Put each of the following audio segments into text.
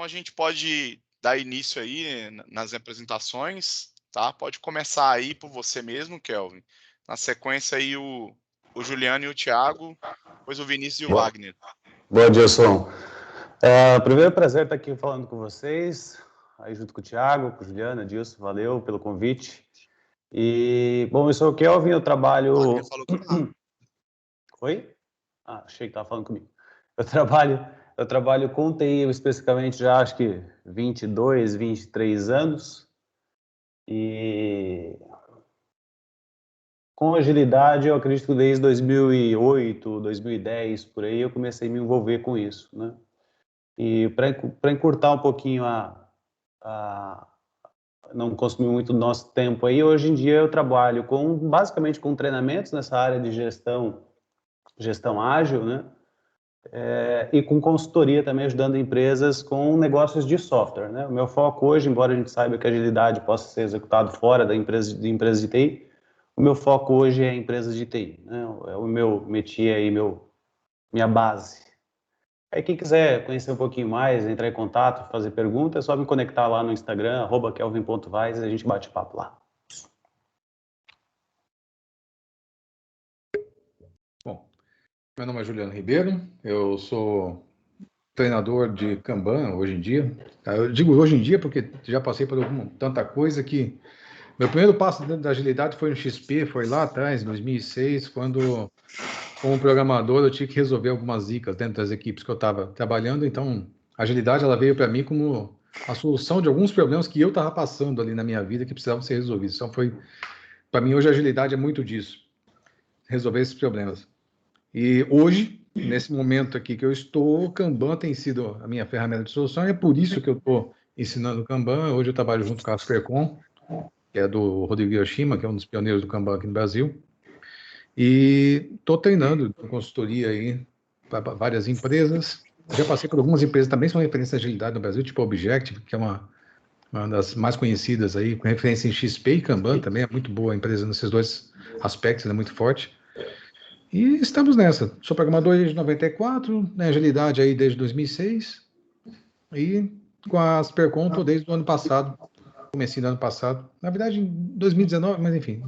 Então a gente pode dar início aí nas apresentações, tá? Pode começar aí por você mesmo, Kelvin. Na sequência aí o Juliano e o Thiago, depois o Vinícius e o Wagner. Boa, Dilson. Primeiro prazer estar aqui falando com vocês, aí junto com o Thiago, com o Juliano, Dilson, valeu pelo convite. E, bom, eu sou o Kelvin, eu trabalho... Wagner falou comigo. Oi? Achei que estava falando comigo. Eu trabalho com TI especificamente já acho que 22, 23 anos. E com agilidade, eu acredito que desde 2008, 2010, por aí, eu comecei a me envolver com isso, né? E para encurtar um pouquinho não consumir muito do nosso tempo aí, hoje em dia eu trabalho basicamente com treinamentos nessa área de gestão ágil, né? E com consultoria também, ajudando empresas com negócios de software, né? O meu foco hoje, embora a gente saiba que a agilidade possa ser executado fora da empresa de TI, o meu foco hoje é empresas de TI, né? É o meu métier aí, minha base. Aí quem quiser conhecer um pouquinho mais, entrar em contato, fazer pergunta, é só me conectar lá no Instagram, @kelvin.vaz, e a gente bate papo lá. Bom, meu nome é Juliano Ribeiro, eu sou treinador de Kanban hoje em dia. Eu digo hoje em dia porque já passei por tanta coisa que... Meu primeiro passo dentro da agilidade foi no XP, foi lá atrás, em 2006, quando, como programador, eu tinha que resolver algumas zicas dentro das equipes que eu estava trabalhando. Então, a agilidade ela veio para mim como a solução de alguns problemas que eu estava passando ali na minha vida que precisavam ser resolvidos. Então, para mim, hoje a agilidade é muito disso, resolver esses problemas. E hoje, nesse momento aqui que eu estou, o Kanban tem sido a minha ferramenta de solução, e é por isso que eu estou ensinando Kanban. Hoje eu trabalho junto com a Aspercom, que é do Rodrigo Yoshima, que é um dos pioneiros do Kanban aqui no Brasil. E estou treinando consultoria aí para várias empresas. Já passei por algumas empresas também, são referências de agilidade no Brasil, tipo a Objective, que é uma das mais conhecidas aí, com referência em XP e Kanban também, é muito boa a empresa nesses dois aspectos, é muito forte. E estamos nessa. Sou programador desde 94, na agilidade aí desde 2006, e com a Aspercom desde o ano passado, comecinho do ano passado, na verdade em 2019, mas enfim,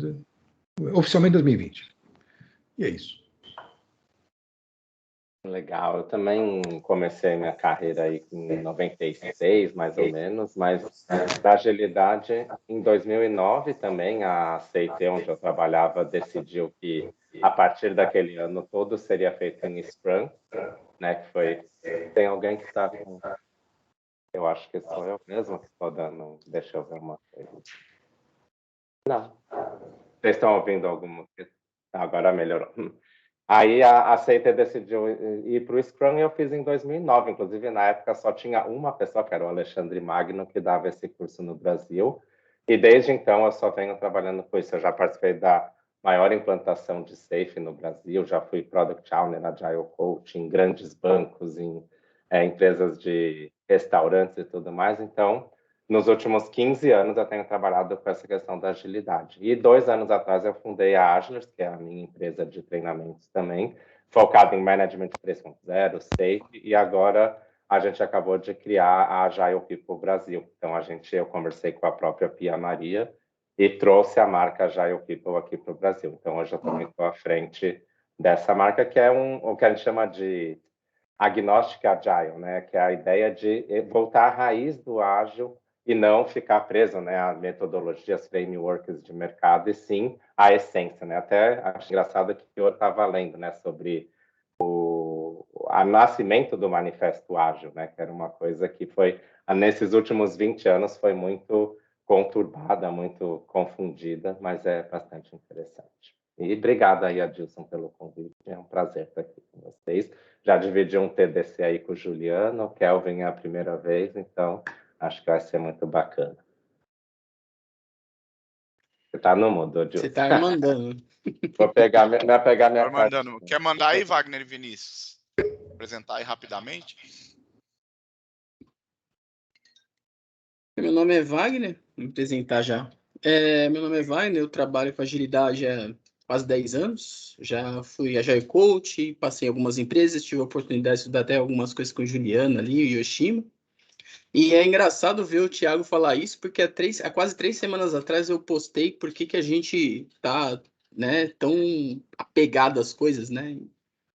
oficialmente 2020. E é isso. Legal, eu também comecei minha carreira aí em 96, mais ou menos, mas da agilidade em 2009 também, a CIT, onde eu trabalhava, decidiu que a partir daquele ano todo seria feito em Scrum, né, que foi... Tem alguém que está com... Eu acho que sou eu mesmo que estou dando... Deixa eu ver uma coisa. Não. Vocês estão ouvindo alguma coisa? Agora melhorou. Aí a CIT decidiu ir para o Scrum e eu fiz em 2009. Inclusive, na época, só tinha uma pessoa, que era o Alexandre Magno, que dava esse curso no Brasil. E desde então eu só venho trabalhando com isso. Eu já participei da maior implantação de SAFe no Brasil, já fui Product Owner, Agile Coach, em grandes bancos, em empresas de restaurantes e tudo mais. Então, nos últimos 15 anos, eu tenho trabalhado com essa questão da agilidade. E 2 anos atrás, eu fundei a Agilers, que é a minha empresa de treinamentos também, focada em Management 3.0, SAFe, e agora a gente acabou de criar a Agile People Brasil. Então, eu conversei com a própria Pia Maria e trouxe a marca Agile People aqui para o Brasil. Então, hoje eu também estou à frente dessa marca, que é o que a gente chama de Agnostic Agile, né? Que é a ideia de voltar à raiz do ágil e não ficar preso, né, a metodologias, frameworks de mercado, e sim a essência, né? Até acho engraçado que eu estava lendo, né, sobre o nascimento do Manifesto Ágil, né, que era uma coisa que foi, nesses últimos 20 anos, foi muito conturbada, muito confundida, mas é bastante interessante. E obrigado aí, Adilson, pelo convite. É um prazer estar aqui com vocês. Já dividi um TDC aí com o Juliano, o Kelvin é a primeira vez, então acho que vai ser muito bacana. Você está no mudo, Adilson. Você está mandando. Vou pegar minha parte. Quer mandar aí, Wagner e Vinícius? Apresentar aí rapidamente. Meu nome é Wagner, vou me apresentar já. Meu nome é Wagner, eu trabalho com agilidade há quase 10 anos. Já fui Agile Coach, passei em algumas empresas, tive a oportunidade de estudar até algumas coisas com o Juliano ali, o Yoshima. E é engraçado ver o Thiago falar isso, porque há quase 3 semanas atrás eu postei por que a gente tá, né, tão apegado às coisas, né?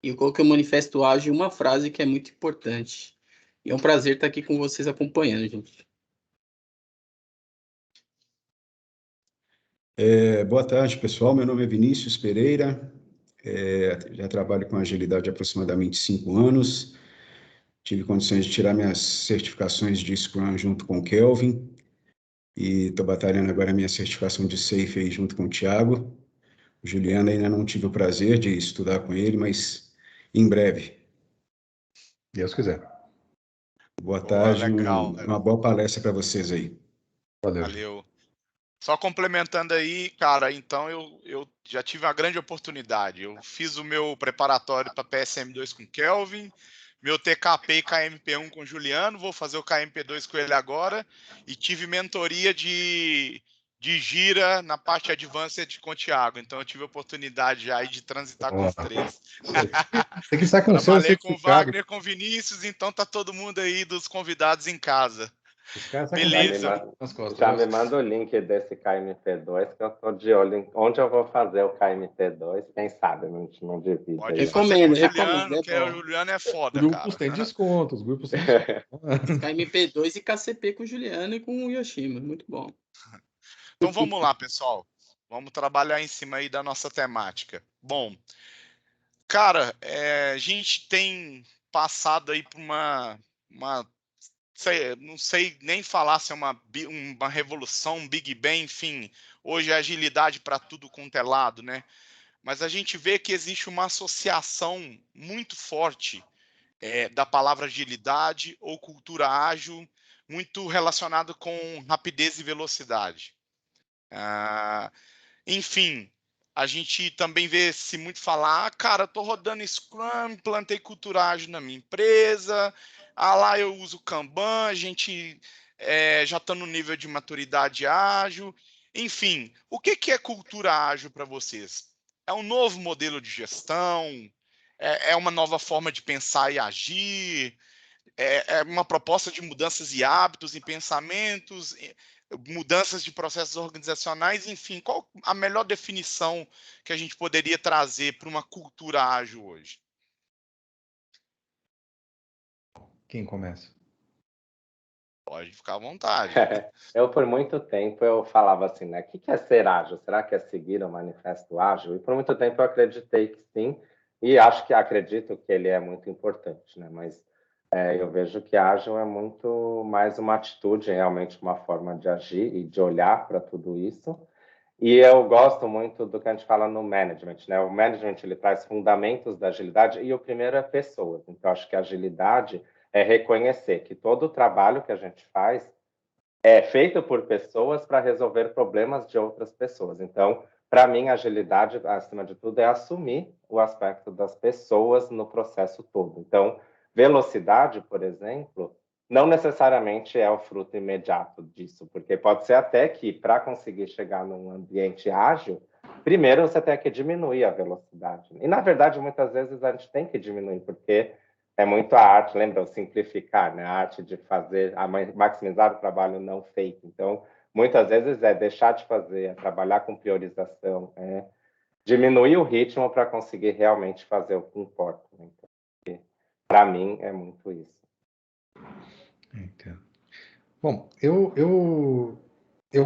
E eu coloquei o Manifesto Ágil uma frase que é muito importante. E é um prazer estar aqui com vocês acompanhando, gente. Boa tarde, pessoal. Meu nome é Vinícius Pereira. Já trabalho com agilidade há aproximadamente 5 anos. Tive condições de tirar minhas certificações de Scrum junto com o Kelvin. E estou batalhando agora a minha certificação de Safe aí junto com o Thiago. O Juliano ainda não tive o prazer de estudar com ele, mas em breve. Deus quiser. Boa Boa, tarde, legal. uma boa palestra para vocês aí. Valeu. Valeu. Só complementando aí, cara, então eu já tive uma grande oportunidade. Eu fiz o meu preparatório para PSM2 com Kelvin, meu TKP e KMP1 com Juliano, vou fazer o KMP2 com ele agora, e tive mentoria de gira na parte Advanced com o Thiago. Então eu tive a oportunidade aí de transitar com os três. Tem que estar com o seu Trabalhei com o certificado. Wagner, com o Vinícius, então tá todo mundo aí dos convidados em casa. Esse cara tá Beleza. nas costas. Já me manda o link desse KMP2, que eu tô de olho em onde eu vou fazer o KMP2. Quem sabe no último de vídeo. Pode fazer com o Juliano, que bom. o Juliano é foda, Grupos cara. têm descontos, grupos têm descontos. KMP2 e KCP com o Juliano e com o Yoshima. Muito bom. Então vamos lá, pessoal. Vamos trabalhar em cima aí da nossa temática. Bom, cara, a gente tem passado aí por não sei nem falar se é uma revolução, um Big Bang, enfim. Hoje é agilidade para tudo quanto é lado, né? Mas a gente vê que existe uma associação muito forte da palavra agilidade ou cultura ágil, muito relacionado com rapidez e velocidade. Enfim, a gente também vê se muito falar, cara, estou rodando Scrum, implantei cultura ágil na minha empresa, lá eu uso Kanban, a gente já está no nível de maturidade ágil. Enfim, o que é cultura ágil para vocês? É um novo modelo de gestão? É uma nova forma de pensar e agir? É uma proposta de mudanças e hábitos e pensamentos, mudanças de processos organizacionais, enfim, qual a melhor definição que a gente poderia trazer para uma cultura ágil hoje? Quem começa? Pode ficar à vontade. Eu, por muito tempo, eu falava assim, né? O que é ser ágil? Será que é seguir o manifesto ágil? E por muito tempo eu acreditei que sim, e acredito que ele é muito importante, né? Mas eu vejo que ágil é muito mais uma atitude, realmente uma forma de agir e de olhar para tudo isso. E eu gosto muito do que a gente fala no management, né? O management, ele traz fundamentos da agilidade e o primeiro é pessoas. Então, acho que a agilidade é reconhecer que todo o trabalho que a gente faz é feito por pessoas para resolver problemas de outras pessoas. Então, para mim, a agilidade, acima de tudo, é assumir o aspecto das pessoas no processo todo. Então, velocidade, por exemplo, não necessariamente é o fruto imediato disso, porque pode ser até que, para conseguir chegar num ambiente ágil, primeiro você tem que diminuir a velocidade. E, na verdade, muitas vezes a gente tem que diminuir, porque é muito a arte, lembra, o simplificar, né? A arte de fazer, maximizar o trabalho não feito. Então, muitas vezes é deixar de fazer, é trabalhar com priorização, é diminuir o ritmo para conseguir realmente fazer o que importa. Então, para mim, é muito isso. Entendo. Bom, eu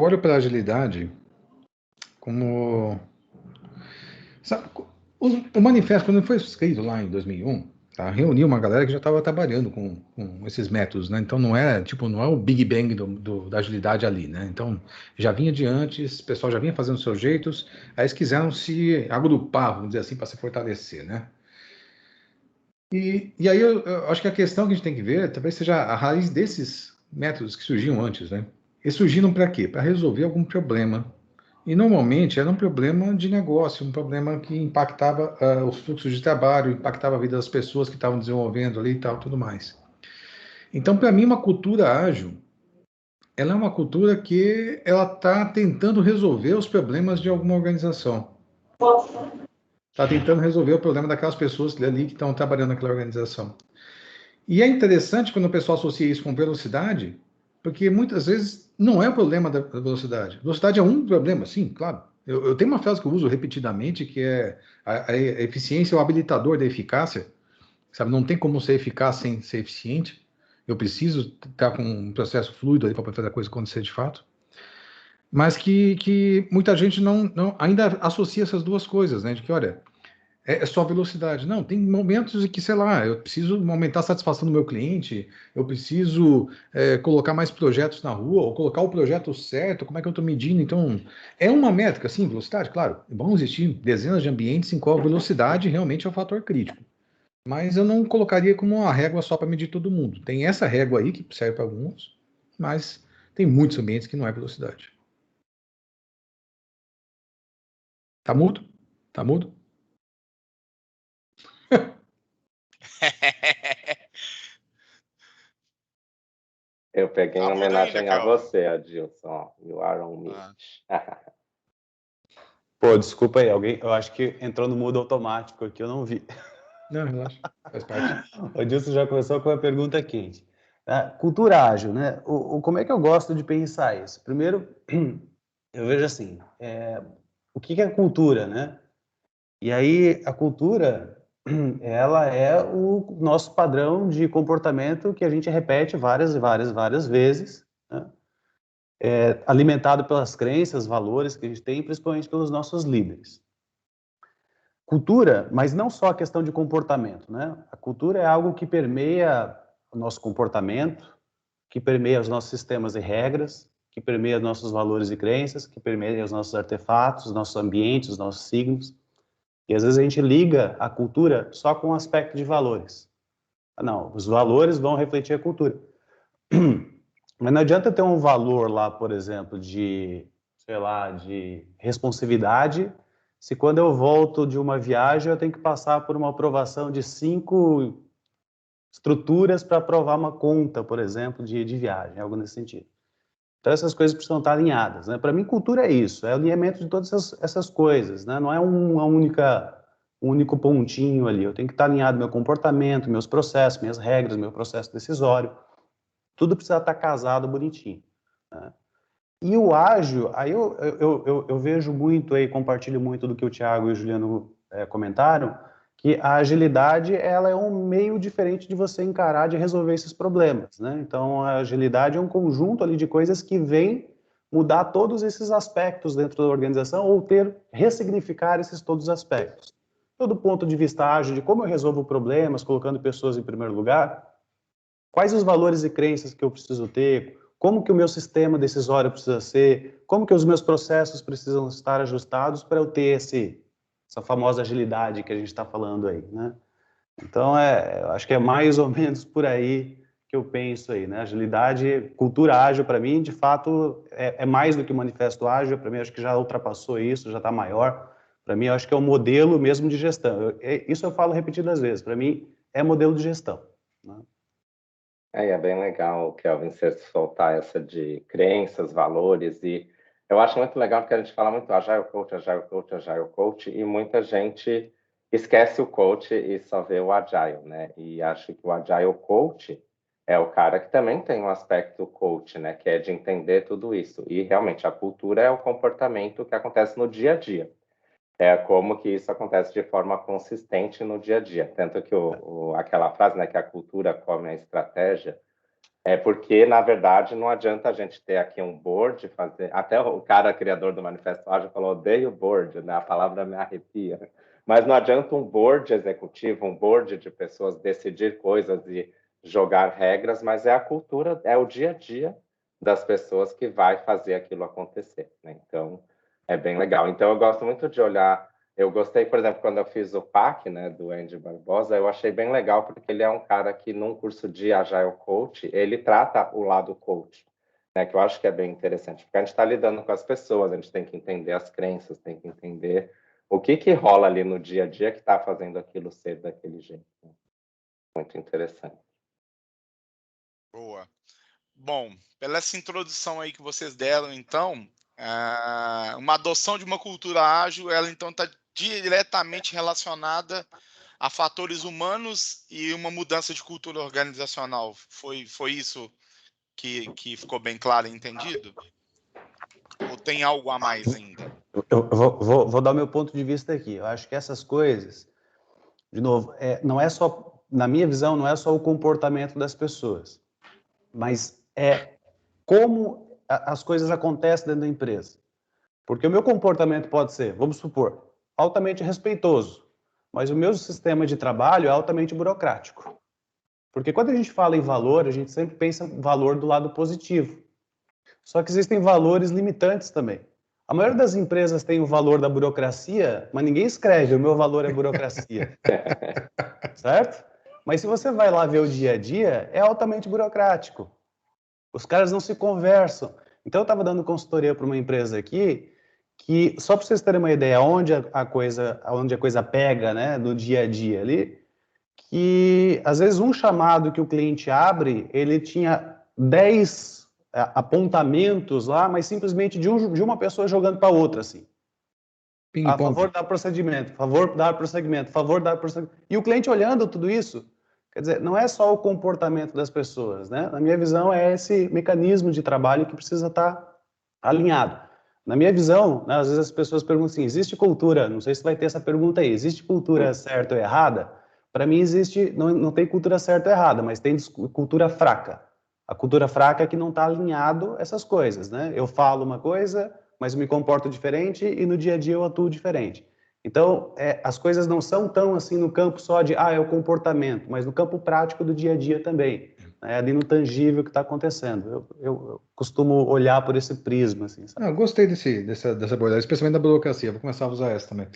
olho para a agilidade como... Sabe, o manifesto, quando foi escrito lá em 2001, tá, reuniu uma galera que já estava trabalhando com esses métodos, né? Então não é o Big Bang da agilidade ali, né? Então já vinha de antes, o pessoal já vinha fazendo seus jeitos, aí eles quiseram se agrupar, vamos dizer assim, para se fortalecer, né? E aí eu acho que a questão que a gente tem que ver talvez seja a raiz desses métodos que surgiam antes, né? Eles surgiram para quê? Para resolver algum problema. E normalmente era um problema de negócio, um problema que impactava os fluxos de trabalho, impactava a vida das pessoas que estavam desenvolvendo ali e tal, tudo mais. Então, para mim, uma cultura ágil, ela é uma cultura que ela está tentando resolver os problemas de alguma organização. Está tentando resolver o problema daquelas pessoas ali que estão trabalhando naquela organização. E é interessante quando o pessoal associa isso com velocidade, porque muitas vezes não é o problema da velocidade. Velocidade é um problema, sim, claro. Eu tenho uma frase que eu uso repetidamente, que é a eficiência é o habilitador da eficácia, sabe? Não tem como ser eficaz sem ser eficiente. Eu preciso estar com um processo fluido ali para fazer a coisa acontecer de fato. Mas que muita gente não ainda associa essas duas coisas, né? De que, olha, é só velocidade. Não, tem momentos em que, sei lá, eu preciso aumentar a satisfação do meu cliente, eu preciso colocar mais projetos na rua, ou colocar o projeto certo, como é que eu estou medindo? Então, é uma métrica, sim, velocidade, claro. Vão existir dezenas de ambientes em qual a velocidade realmente é o fator crítico. Mas eu não colocaria como uma régua só para medir todo mundo. Tem essa régua aí que serve para alguns, mas tem muitos ambientes que não é velocidade. Tá mudo? Tá mudo? Eu peguei em Tá mudo ainda, homenagem a Kelvin. você, Adilson. You are on Ah. mute. Pô, desculpa aí, alguém, eu acho que entrou no mudo automático aqui, eu não vi. Não, relaxa, faz parte. O Dilson já começou com a pergunta quente. Cultura ágil, né? Como é que eu gosto de pensar isso? Primeiro, eu vejo assim, o que é cultura, né? E aí, a cultura, ela é o nosso padrão de comportamento que a gente repete várias e várias, várias vezes, né? Alimentado pelas crenças, valores que a gente tem, principalmente pelos nossos líderes. Cultura, mas não só a questão de comportamento, né? A cultura é algo que permeia o nosso comportamento, que permeia os nossos sistemas e regras, que permeia os nossos valores e crenças, que permeia os nossos artefatos, os nossos ambientes, os nossos signos. E às vezes a gente liga a cultura só com o aspecto de valores. Não, os valores vão refletir a cultura. Mas não adianta ter um valor lá, por exemplo, de, sei lá, de responsividade, se quando eu volto de uma viagem eu tenho que passar por uma aprovação de 5 estruturas para aprovar uma conta, por exemplo, de viagem, algo nesse sentido. Então essas coisas precisam estar alinhadas, né? Para mim, cultura é isso, é o alinhamento de todas essas coisas, né? Não é um único pontinho ali. Eu tenho que estar alinhado meu comportamento, meus processos, minhas regras, meu processo decisório. Tudo precisa estar casado bonitinho, né? E o ágil, aí eu vejo muito aí, compartilho muito do que o Thiago e o Juliano comentaram, que a agilidade ela é um meio diferente de você encarar, de resolver esses problemas, né? Então, a agilidade é um conjunto ali de coisas que vem mudar todos esses aspectos dentro da organização ou ressignificar esses todos os aspectos. Todo ponto de vista ágil de como eu resolvo problemas, colocando pessoas em primeiro lugar, quais os valores e crenças que eu preciso ter, como que o meu sistema decisório precisa ser, como que os meus processos precisam estar ajustados para eu ter essa famosa agilidade que a gente está falando aí, né? Então, eu acho que é mais ou menos por aí que eu penso aí, né? Agilidade, cultura ágil, para mim, de fato, é mais do que o manifesto ágil, para mim, acho que já ultrapassou isso, já está maior. Para mim, acho que é um modelo mesmo de gestão. Isso eu falo repetidas vezes, para mim, é modelo de gestão, né? E é bem legal, Kelvin, você soltar essa de crenças, valores, e eu acho muito legal porque a gente fala muito Agile Coach, Agile Coach, Agile Coach, e muita gente esquece o coach e só vê o Agile, né? E acho que o Agile Coach é o cara que também tem um aspecto coach, né? Que é de entender tudo isso. E realmente a cultura é o comportamento que acontece no dia a dia. É como que isso acontece de forma consistente no dia a dia. Tanto que aquela frase, né, que a cultura come a estratégia, é porque, na verdade, não adianta a gente ter aqui um board, até o cara criador do Manifesto Ágil falou, odeio board, né? A palavra me arrepia. Mas não adianta um board executivo, um board de pessoas decidir coisas e jogar regras, mas é a cultura, é o dia a dia das pessoas que vai fazer aquilo acontecer, né? Então, é bem legal. Então, eu gosto muito de olhar. Eu gostei, por exemplo, quando eu fiz o PAC, né, do Andy Barbosa, eu achei bem legal, porque ele é um cara que, num curso de Agile Coach, ele trata o lado coach, né, que eu acho que é bem interessante, porque a gente está lidando com as pessoas, a gente tem que entender as crenças, tem que entender o que rola ali no dia a dia que está fazendo aquilo ser daquele jeito. Né? Muito interessante. Boa. Bom, pela essa introdução aí que vocês deram, então, uma adoção de uma cultura ágil, ela então está diretamente relacionada a fatores humanos e uma mudança de cultura organizacional. Foi isso que ficou bem claro e entendido? Ou tem algo a mais ainda? Eu vou dar o meu ponto de vista aqui. Eu acho que essas coisas, de novo, não é só, na minha visão, não é só o comportamento das pessoas, mas é como as coisas acontecem dentro da empresa. Porque o meu comportamento pode ser, vamos supor, altamente respeitoso, mas o meu sistema de trabalho é altamente burocrático. Porque quando a gente fala em valor, a gente sempre pensa em valor do lado positivo. Só que existem valores limitantes também. A maioria das empresas tem o valor da burocracia, mas ninguém escreve, o meu valor é burocracia. Certo? Mas se você vai lá ver o dia a dia, é altamente burocrático. Os caras não se conversam. Então, eu estava dando consultoria para uma empresa aqui, que, só para vocês terem uma ideia, onde a coisa pega, né, no dia a dia ali, que, às vezes, um chamado que o cliente abre, ele tinha 10 apontamentos lá, mas simplesmente de uma pessoa jogando para outra, assim. A favor, dar procedimento, favor, dar prosseguimento, favor, dar prosseguimento. E o cliente olhando tudo isso, quer dizer, não é só o comportamento das pessoas, né? Na minha visão, é esse mecanismo de trabalho que precisa estar alinhado. Na minha visão, né, às vezes as pessoas perguntam assim, existe cultura, não sei se vai ter essa pergunta aí, existe cultura certa ou errada? Para mim existe, não tem cultura certa ou errada, mas tem cultura fraca. A cultura fraca é que não está alinhado essas coisas, né? Eu falo uma coisa, mas me comporto diferente e no dia a dia eu atuo diferente. Então, as coisas não são tão assim no campo só de, é o comportamento, mas no campo prático do dia a dia também. É ali no tangível que está acontecendo. Eu costumo olhar por esse prisma, assim, sabe? Não, gostei dessa abordagem, especialmente da burocracia. Vou começar a usar essa também.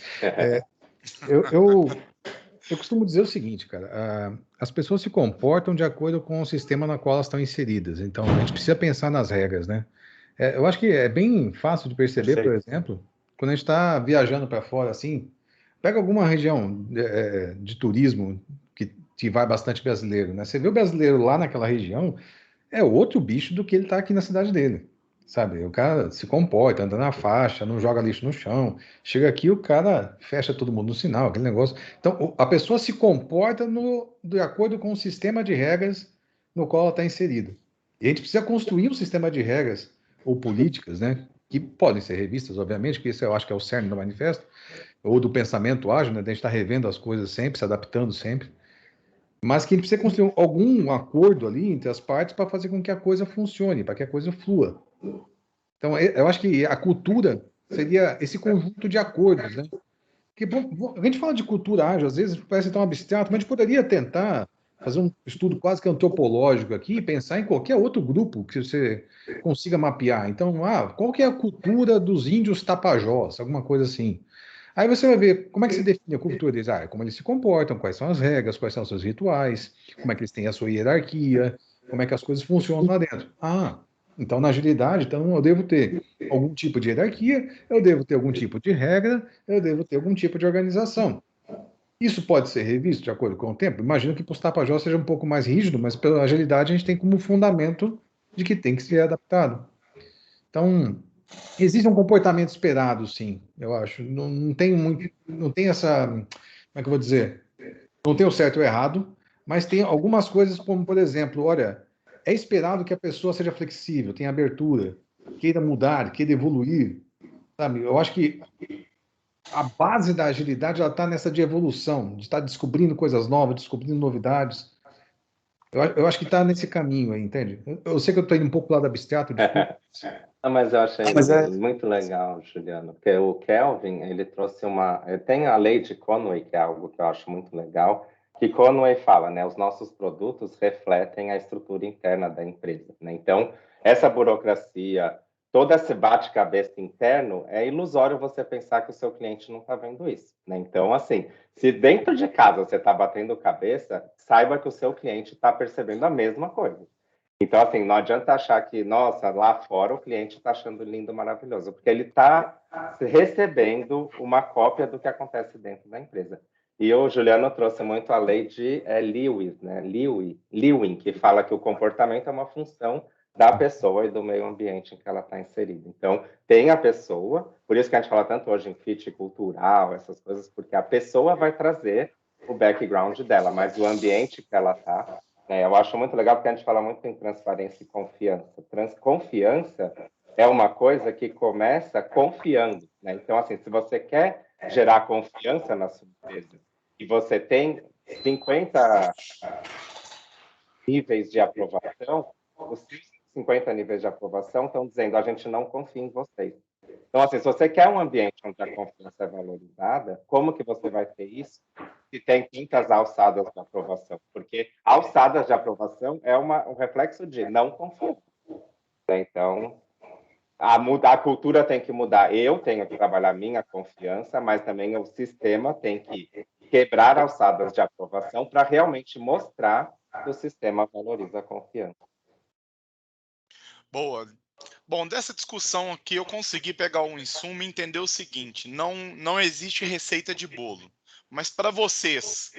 Eu costumo dizer o seguinte, cara, as pessoas se comportam de acordo com o sistema na qual elas estão inseridas. Então, a gente precisa pensar nas regras, né? Eu acho que é bem fácil de perceber, por exemplo, quando a gente está viajando para fora, assim, pega alguma região de turismo que vai bastante brasileiro, né? Você vê o brasileiro lá naquela região, é outro bicho do que ele está aqui na cidade dele, sabe? O cara se comporta, anda na faixa, não joga lixo no chão. Chega aqui, o cara fecha todo mundo no sinal, aquele negócio. Então, a pessoa se comporta de acordo com o sistema de regras no qual ela está inserida. E a gente precisa construir um sistema de regras ou políticas, né? Que podem ser revistas, obviamente, que isso eu acho que é o cerne do manifesto, ou do pensamento ágil, né? De a gente estar revendo as coisas sempre, se adaptando sempre. Mas que a gente precisa construir algum acordo ali entre as partes para fazer com que a coisa funcione, para que a coisa flua. Então, eu acho que a cultura seria esse conjunto de acordos, né? Porque a gente fala de cultura ágil, às vezes parece tão abstrato, mas a gente poderia tentar fazer um estudo quase que antropológico aqui e pensar em qualquer outro grupo que você consiga mapear. Então, qual que é a cultura dos índios tapajós, alguma coisa assim. Aí você vai ver como é que se define a cultura deles. Como eles se comportam, quais são as regras, quais são os seus rituais, como é que eles têm a sua hierarquia, como é que as coisas funcionam lá dentro. Então na agilidade, então eu devo ter algum tipo de hierarquia, eu devo ter algum tipo de regra, eu devo ter algum tipo de organização. Isso pode ser revisto de acordo com o tempo? Imagino que para os tapajós seja um pouco mais rígido, mas pela agilidade a gente tem como fundamento de que tem que ser adaptado. Então, existe um comportamento esperado, sim, eu acho. Não tem essa, como é que eu vou dizer? Não tem o certo ou o errado, mas tem algumas coisas como, por exemplo, olha, é esperado que a pessoa seja flexível, tenha abertura, queira mudar, queira evoluir, sabe? Eu acho que a base da agilidade ela está nessa de evolução, de estar descobrindo coisas novas, descobrindo novidades. Eu acho que está nesse caminho aí, entende? Eu sei que eu estou indo um pouco para o lado abstrato, desculpa. Mas eu achei muito legal, Juliano, porque o Kelvin, ele trouxe tem a lei de Conway, que é algo que eu acho muito legal, que Conway fala, né, os nossos produtos refletem a estrutura interna da empresa, né? Então, essa burocracia, todo esse bate-cabeça interno, é ilusório você pensar que o seu cliente não está vendo isso, né? Então, assim, se dentro de casa você está batendo cabeça, saiba que o seu cliente está percebendo a mesma coisa. Então, assim, não adianta achar que, nossa, lá fora o cliente está achando lindo, maravilhoso, porque ele está recebendo uma cópia do que acontece dentro da empresa. E o Juliano trouxe muito a lei de Lewis, né? Lewin, que fala que o comportamento é uma função da pessoa e do meio ambiente em que ela está inserida. Então, tem a pessoa, por isso que a gente fala tanto hoje em fit cultural, essas coisas, porque a pessoa vai trazer o background dela, mas o ambiente que ela está, né, eu acho muito legal porque a gente fala muito em transparência e confiança. Confiança é uma coisa que começa confiando, né? Então, assim, se você quer gerar confiança na sua empresa e você tem 50 níveis de aprovação, os 50 níveis de aprovação estão dizendo a gente não confia em vocês. Então, assim, se você quer um ambiente onde a confiança é valorizada, como que você vai ter isso se tem tantas alçadas de aprovação? Porque alçadas de aprovação é um reflexo de não confiança. Então, a cultura tem que mudar. Eu tenho que trabalhar minha confiança, mas também o sistema tem que quebrar alçadas de aprovação para realmente mostrar que o sistema valoriza a confiança. Boa. Bom, dessa discussão aqui eu consegui pegar um insumo e entender o seguinte: não existe receita de bolo. Mas para vocês,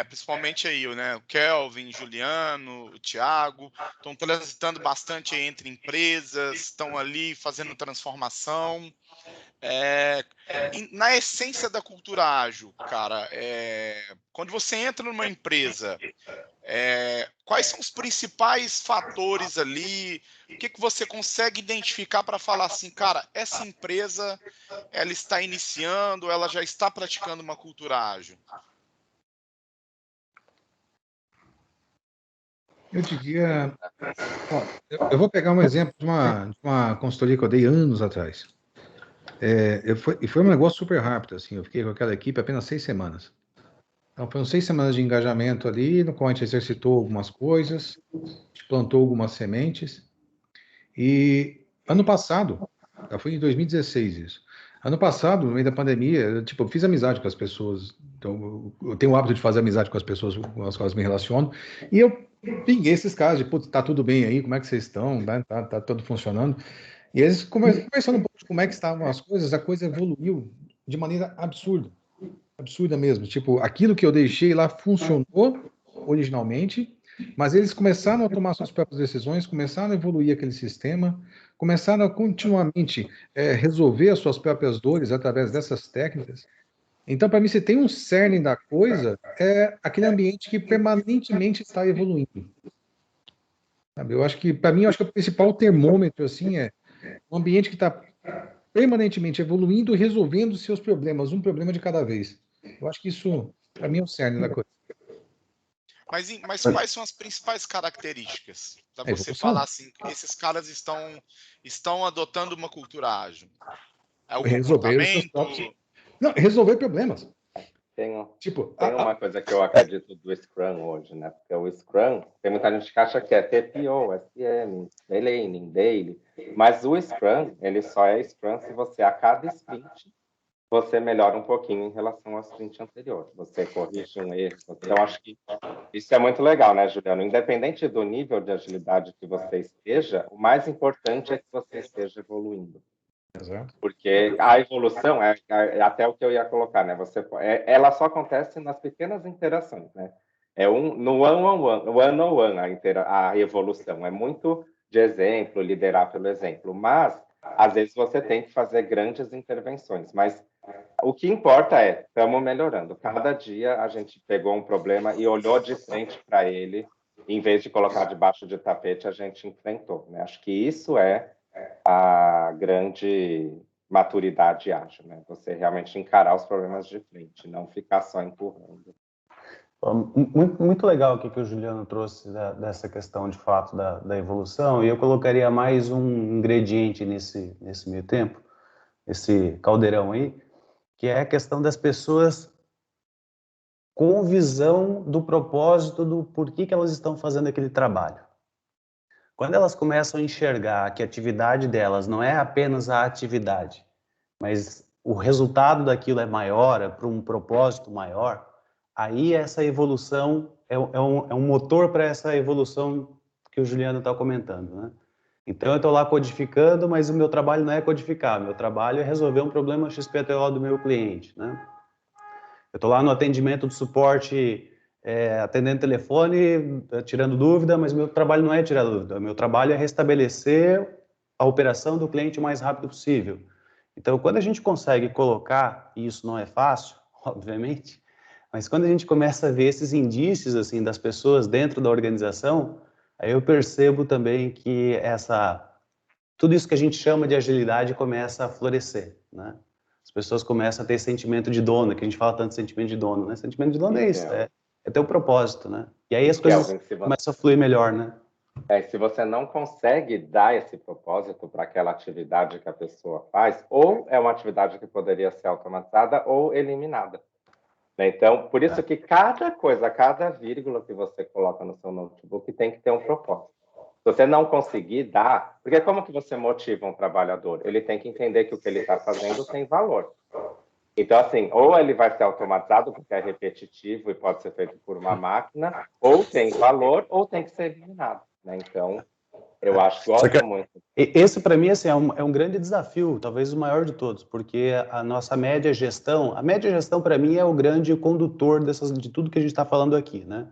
principalmente aí, né, o Kelvin, Juliano, o Thiago, estão transitando bastante entre empresas, estão ali fazendo transformação. Na essência da cultura ágil, cara, quando você entra numa empresa, quais são os principais fatores ali? O que você consegue identificar para falar assim, cara, essa empresa ela está iniciando, ela já está praticando uma cultura ágil? Eu diria, eu vou pegar um exemplo de uma consultoria que eu dei anos atrás. E foi um negócio super rápido, assim, eu fiquei com aquela equipe apenas 6 semanas. Então, foram 6 semanas de engajamento ali, no qual a gente exercitou algumas coisas, a gente plantou algumas sementes, e ano passado, foi em 2016 isso, ano passado, no meio da pandemia, eu fiz amizade com as pessoas, então eu tenho o hábito de fazer amizade com as pessoas com as quais me relaciono, e eu pinguei esses casos de, putz, tá tudo bem aí, como é que vocês estão, tá tudo funcionando, e eles conversando um pouco de como é que estavam as coisas, a coisa evoluiu de maneira absurda mesmo. Tipo, aquilo que eu deixei lá funcionou originalmente, mas eles começaram a tomar suas próprias decisões, começaram a evoluir aquele sistema, começaram a continuamente resolver as suas próprias dores através dessas técnicas. Então, para mim, se tem um cerne da coisa, é aquele ambiente que permanentemente está evoluindo. Sabe? Eu acho que, para mim, o principal termômetro assim é um ambiente que está permanentemente evoluindo e resolvendo seus problemas, um problema de cada vez. Eu acho que isso, para mim, é o cerne da coisa. Mas quais são as principais características para você falar assim, esses caras estão adotando uma cultura ágil? É o comportamento? Não, resolver problemas. Tem uma coisa que eu acredito do Scrum hoje, né? Porque o Scrum, tem muita gente que acha que é TPO, SM, Delaney, Daily, mas o Scrum, ele só é Scrum se você, a cada sprint, você melhora um pouquinho em relação ao sprint anterior. Você corrige um erro. Então, acho que isso é muito legal, né, Juliano? Independente do nível de agilidade que você esteja, o mais importante é que você esteja evoluindo. Exato. Porque a evolução é até o que eu ia colocar, né? Ela só acontece nas pequenas interações, né? No one-on-one, a evolução. É muito de exemplo, liderar pelo exemplo. Mas, às vezes, você tem que fazer grandes intervenções. Mas o que importa é, estamos melhorando. Cada dia a gente pegou um problema e olhou de frente para ele, em vez de colocar debaixo de tapete, a gente enfrentou, né? Acho que isso é a grande maturidade ágil, né? Você realmente encarar os problemas de frente, não ficar só empurrando. Muito legal o que o Juliano trouxe dessa questão, de fato, da evolução, e eu colocaria mais um ingrediente nesse meio tempo, esse caldeirão aí, que é a questão das pessoas com visão do propósito do porquê que elas estão fazendo aquele trabalho. Quando elas começam a enxergar que a atividade delas não é apenas a atividade, mas o resultado daquilo é maior, é para um propósito maior, aí essa evolução é um motor para essa evolução que o Juliano está comentando, né? Então eu estou lá codificando, mas o meu trabalho não é codificar, meu trabalho é resolver um problema XPTO do meu cliente, né? Eu estou lá no atendimento do suporte, atendendo telefone, tirando dúvida, mas meu trabalho não é tirar dúvida, meu trabalho é restabelecer a operação do cliente o mais rápido possível. Então, quando a gente consegue colocar, e isso não é fácil, obviamente, Mas quando a gente começa a ver esses indícios assim das pessoas dentro da organização, aí eu percebo também que tudo isso que a gente chama de agilidade começa a florescer, né? As pessoas começam a ter sentimento de dono, que a gente fala tanto de sentimento de dono, né? Sentimento de dono é isso, é ter o propósito, né? E aí as coisas começam a fluir melhor, né? Se você não consegue dar esse propósito para aquela atividade que a pessoa faz, ou é uma atividade que poderia ser automatizada ou eliminada. Então, por isso que cada coisa, cada vírgula que você coloca no seu notebook tem que ter um propósito. Se você não conseguir dar... Porque como que você motiva um trabalhador? Ele tem que entender que o que ele está fazendo tem valor. Então, assim, ou ele vai ser automatizado, porque é repetitivo e pode ser feito por uma máquina, ou tem valor, ou tem que ser eliminado. Né? Então, eu gosto muito. Esse, para mim, assim, é um grande desafio, talvez o maior de todos, porque a nossa média gestão, para mim, é o grande condutor de tudo que a gente está falando aqui, né?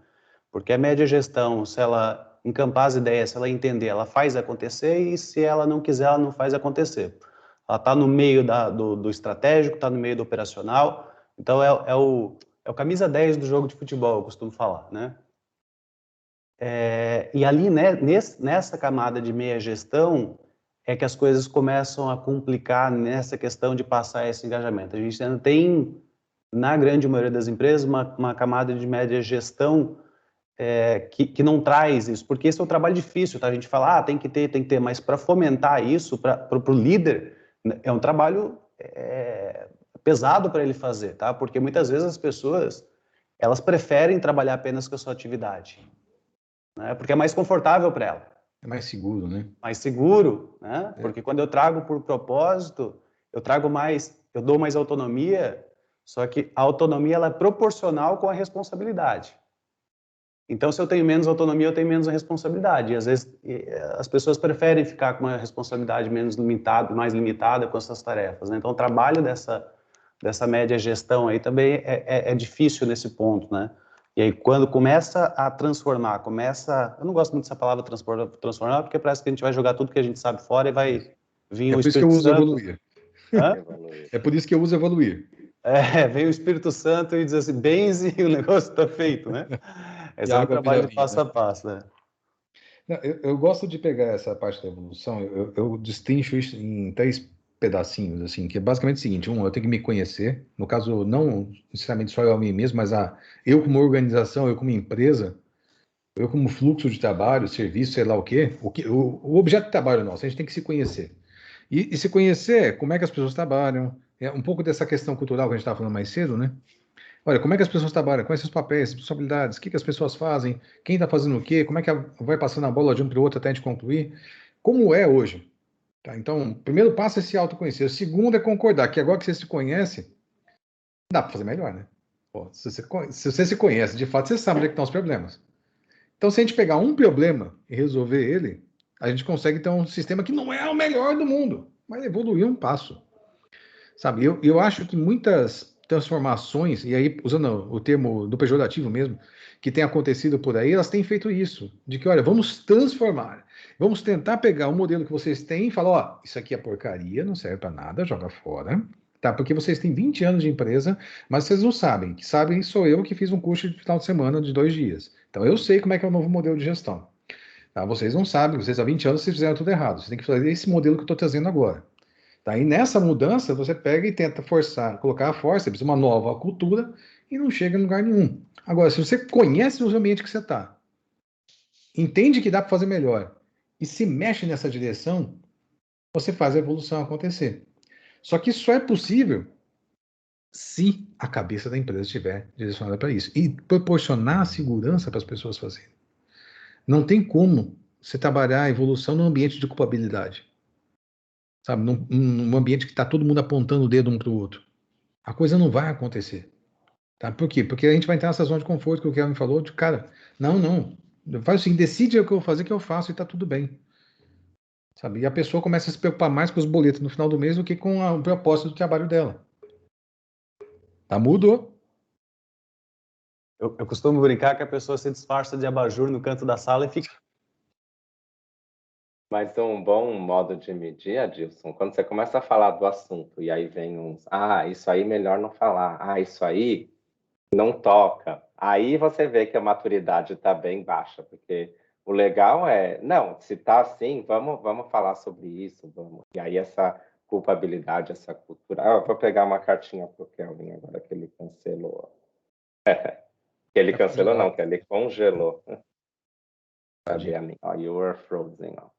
Porque a média gestão, se ela encampar as ideias, se ela entender, ela faz acontecer, e se ela não quiser, ela não faz acontecer. Ela está no meio do estratégico, está no meio do operacional, então é o camisa 10 do jogo de futebol, eu costumo falar, né? E ali, né, nessa camada de meia gestão, é que as coisas começam a complicar nessa questão de passar esse engajamento. A gente ainda tem, na grande maioria das empresas, uma camada de média gestão que não traz isso, porque esse é um trabalho difícil, tá? A gente fala, tem que ter, mas para fomentar isso, para o líder, é um trabalho pesado para ele fazer, tá? Porque muitas vezes as pessoas, elas preferem trabalhar apenas com a sua atividade, né? Porque é mais confortável para ela. É mais seguro, né? Mais seguro, né? Porque quando eu trago por propósito, eu dou mais autonomia, só que a autonomia ela é proporcional com a responsabilidade. Então, se eu tenho menos autonomia, eu tenho menos responsabilidade. E às vezes as pessoas preferem ficar com uma responsabilidade mais limitada com essas tarefas, né? Então, o trabalho dessa média gestão aí também é difícil nesse ponto, né? E aí, quando começa a transformar, eu não gosto muito dessa palavra transformar, porque parece que a gente vai jogar tudo que a gente sabe fora e vai vir o Espírito Santo. É por isso que eu uso evoluir. Vem o Espírito Santo e diz assim, benze e o negócio está feito, né? Esse é um trabalho de passo a passo, né? Eu gosto de pegar essa parte da evolução, eu destrincho isso em 3 pedacinhos, assim, que é basicamente o seguinte: eu tenho que me conhecer, no caso, não necessariamente só eu a mim mesmo, mas eu como organização, eu como empresa, eu como fluxo de trabalho, serviço, sei lá o quê, o objeto de trabalho nosso, a gente tem que se conhecer. E se conhecer, como é que as pessoas trabalham, é um pouco dessa questão cultural que a gente estava falando mais cedo, né? Olha, como é que as pessoas trabalham? Quais são os papéis, responsabilidades? O que as pessoas fazem? Quem está fazendo o quê? Como é que vai passando a bola de um para o outro até a gente concluir? Como é hoje? Tá? Então, o primeiro passo é se autoconhecer. O segundo é concordar que agora que você se conhece, dá para fazer melhor, né? Pô, se você se conhece, de fato, você sabe onde é que estão os problemas. Então, se a gente pegar um problema e resolver ele, a gente consegue ter um sistema que não é o melhor do mundo, mas evoluir um passo. Sabe, eu acho que muitas transformações, e aí usando o termo do pejorativo mesmo, que tem acontecido por aí, elas têm feito isso, de que, olha, vamos transformar, vamos tentar pegar o modelo que vocês têm e falar, ó, isso aqui é porcaria, não serve para nada, joga fora, tá? Porque vocês têm 20 anos de empresa, mas vocês não sabem, que sabem sou eu que fiz um curso de final de semana de 2 dias. Então eu sei como é que é o novo modelo de gestão. Tá? Vocês não sabem, vocês há 20 anos vocês fizeram tudo errado, vocês têm que fazer esse modelo que eu estou trazendo agora. Tá? E nessa mudança, você pega e tenta colocar a força, uma nova cultura e não chega em lugar nenhum. Agora, se você conhece o ambiente que você está, entende que dá para fazer melhor e se mexe nessa direção, você faz a evolução acontecer. Só que isso só é possível se a cabeça da empresa estiver direcionada para isso e proporcionar segurança para as pessoas fazerem. Não tem como você trabalhar a evolução num ambiente de culpabilidade. Sabe, num ambiente que está todo mundo apontando o dedo um para o outro. A coisa não vai acontecer. Tá? Por quê? Porque a gente vai entrar nessa zona de conforto que o Kevin falou, de cara, não, faz o seguinte, decide o que eu vou fazer, que eu faço e tá tudo bem. Sabe? E a pessoa começa a se preocupar mais com os boletos no final do mês do que com o propósito do trabalho dela. Tá? Mudou. Eu costumo brincar que a pessoa se disfarça de abajur no canto da sala e fica... Mas um bom modo de medir, Adilson, quando você começa a falar do assunto e aí vem uns, isso aí melhor não falar, isso aí não toca. Aí você vê que a maturidade está bem baixa, porque o legal é, não, se está assim, vamos falar sobre isso, vamos. E aí essa culpabilidade, essa cultura. Ah, eu vou pegar uma cartinha para o Kelvin agora que ele cancelou. Que ele cancelou, não, que ele congelou. Cadê a minha? Oh, you were frozen. Oh.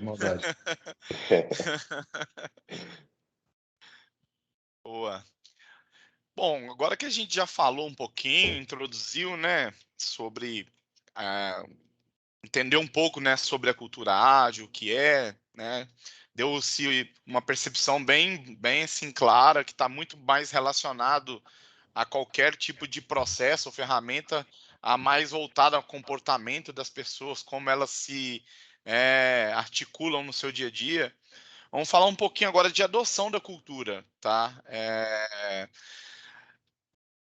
Maldade. Boa. Bom, agora que a gente já falou um pouquinho, introduziu, né, sobre entender um pouco, né, sobre a cultura ágil, o que é, né, deu-se uma percepção bem assim clara que está muito mais relacionado a qualquer tipo de processo ou ferramenta, a mais voltada ao comportamento das pessoas, como elas se articulam no seu dia a dia. Vamos falar um pouquinho agora de adoção da cultura, tá?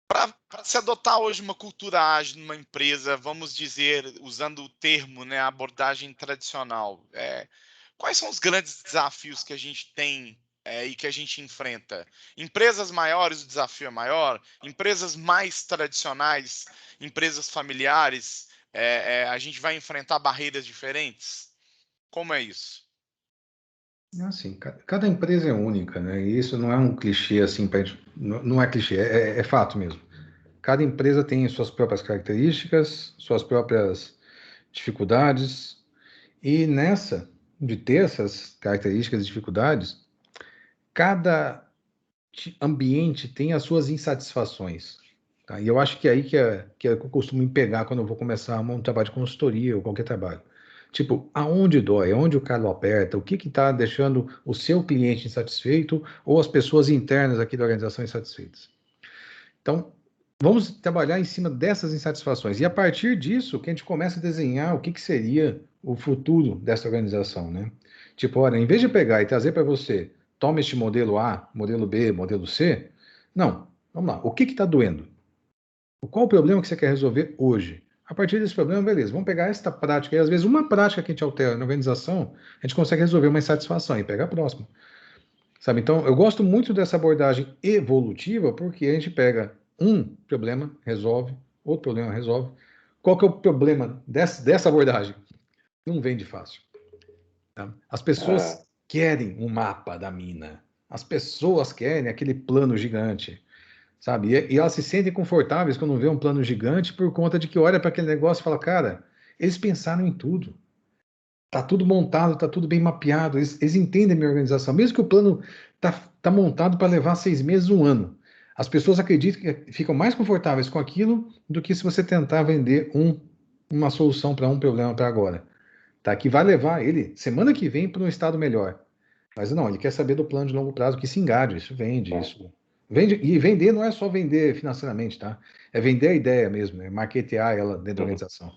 Para se adotar hoje uma cultura ágil numa empresa, vamos dizer, usando o termo, né, abordagem tradicional, quais são os grandes desafios que a gente tem e que a gente enfrenta? Empresas maiores, o desafio é maior. Empresas mais tradicionais, empresas familiares, a gente vai enfrentar barreiras diferentes? Como é isso? Assim, cada empresa é única, né? E isso não é um clichê assim, não é clichê, é fato mesmo. Cada empresa tem suas próprias características, suas próprias dificuldades, e nessa, de ter essas características e dificuldades, cada ambiente tem as suas insatisfações. Tá? E eu acho que é aí que eu costumo me pegar quando eu vou começar um trabalho de consultoria ou qualquer trabalho. Tipo, aonde dói, aonde o calo aperta, o que está deixando o seu cliente insatisfeito ou as pessoas internas aqui da organização insatisfeitas. Então, vamos trabalhar em cima dessas insatisfações. E a partir disso, que a gente começa a desenhar o que seria o futuro dessa organização, né? Tipo, olha, em vez de pegar e trazer para você, toma este modelo A, modelo B, modelo C, não, vamos lá, o que está doendo? Qual o problema que você quer resolver hoje? A partir desse problema, beleza, vamos pegar esta prática, e às vezes uma prática que a gente altera na organização, a gente consegue resolver uma insatisfação e pegar a próxima. Sabe? Então, eu gosto muito dessa abordagem evolutiva, porque a gente pega um problema, resolve, outro problema, resolve. Qual que é o problema dessa abordagem? Não vende fácil. Tá? As pessoas querem um mapa da mina. As pessoas querem aquele plano gigante. Sabe? E elas se sentem confortáveis quando vê um plano gigante por conta de que olha para aquele negócio e fala, cara, eles pensaram em tudo. Tá tudo montado, tá tudo bem mapeado. Eles entendem a minha organização. Mesmo que o plano tá montado para levar 6 meses, 1 ano. As pessoas acreditam que ficam mais confortáveis com aquilo do que se você tentar vender uma solução para um problema para agora. Tá? Que vai levar ele, semana que vem, para um estado melhor. Mas não, ele quer saber do plano de longo prazo, que se engaje, isso vende, isso. Vende, e vender não é só vender financeiramente, tá? É vender a ideia mesmo, é marketear ela dentro da organização.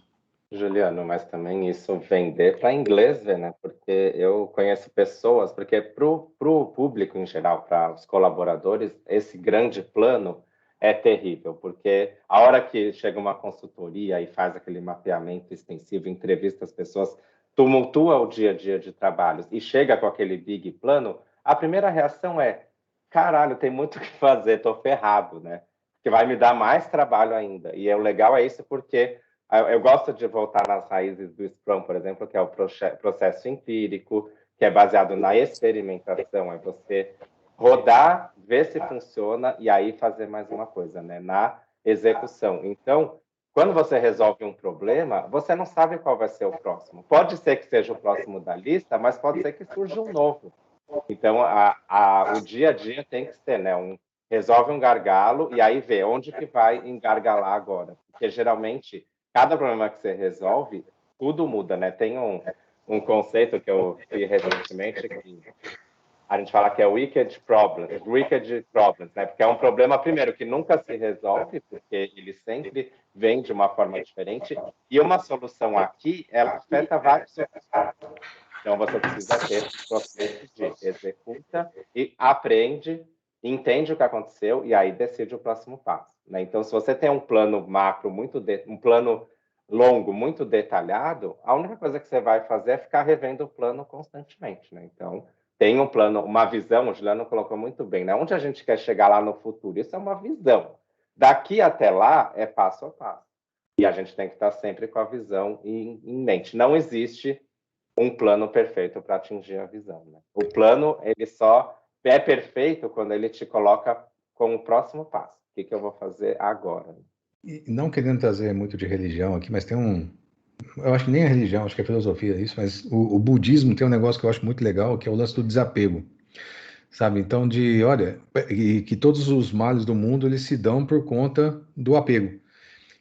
Juliano, mas também isso vender para inglês ver, né? Porque eu conheço pessoas, porque para o público em geral, para os colaboradores, esse grande plano é terrível, porque a hora que chega uma consultoria e faz aquele mapeamento extensivo, entrevista as pessoas, tumultua o dia a dia de trabalhos e chega com aquele big plano, a primeira reação é: caralho, tem muito o que fazer, tô ferrado, né? Que vai me dar mais trabalho ainda. E o legal é isso porque eu gosto de voltar nas raízes do Scrum, por exemplo, que é o processo empírico, que é baseado na experimentação, é você rodar, ver se funciona e aí fazer mais uma coisa, né? Na execução. Então, quando você resolve um problema, você não sabe qual vai ser o próximo. Pode ser que seja o próximo da lista, mas pode ser que surja um novo. Então, o dia a dia tem que ser, né? Resolve um gargalo e aí vê onde que vai engargalar agora. Porque, geralmente, cada problema que você resolve, tudo muda, né? Tem um conceito que eu vi recentemente que a gente fala que é wicked problems, né? Porque é um problema, primeiro, que nunca se resolve, porque ele sempre vem de uma forma diferente, e uma solução aqui, ela afeta vários outros. Então, você precisa ter esse processo de executa e aprende, entende o que aconteceu e aí decide o próximo passo, né? Então, se você tem um plano macro, um plano longo, muito detalhado, a única coisa que você vai fazer é ficar revendo o plano constantemente, né? Então, tem um plano, uma visão, o Juliano colocou muito bem, né? Onde a gente quer chegar lá no futuro? Isso é uma visão. Daqui até lá é passo a passo. E a gente tem que estar sempre com a visão em mente. Não existe um plano perfeito para atingir a visão, né? O plano, ele só é perfeito quando ele te coloca com o próximo passo. O que eu vou fazer agora? E não querendo trazer muito de religião aqui, mas tem um... Eu acho que nem a religião, acho que é filosofia isso, mas o budismo tem um negócio que eu acho muito legal, que é o lance do desapego, sabe? Então, olha, e que todos os males do mundo, eles se dão por conta do apego.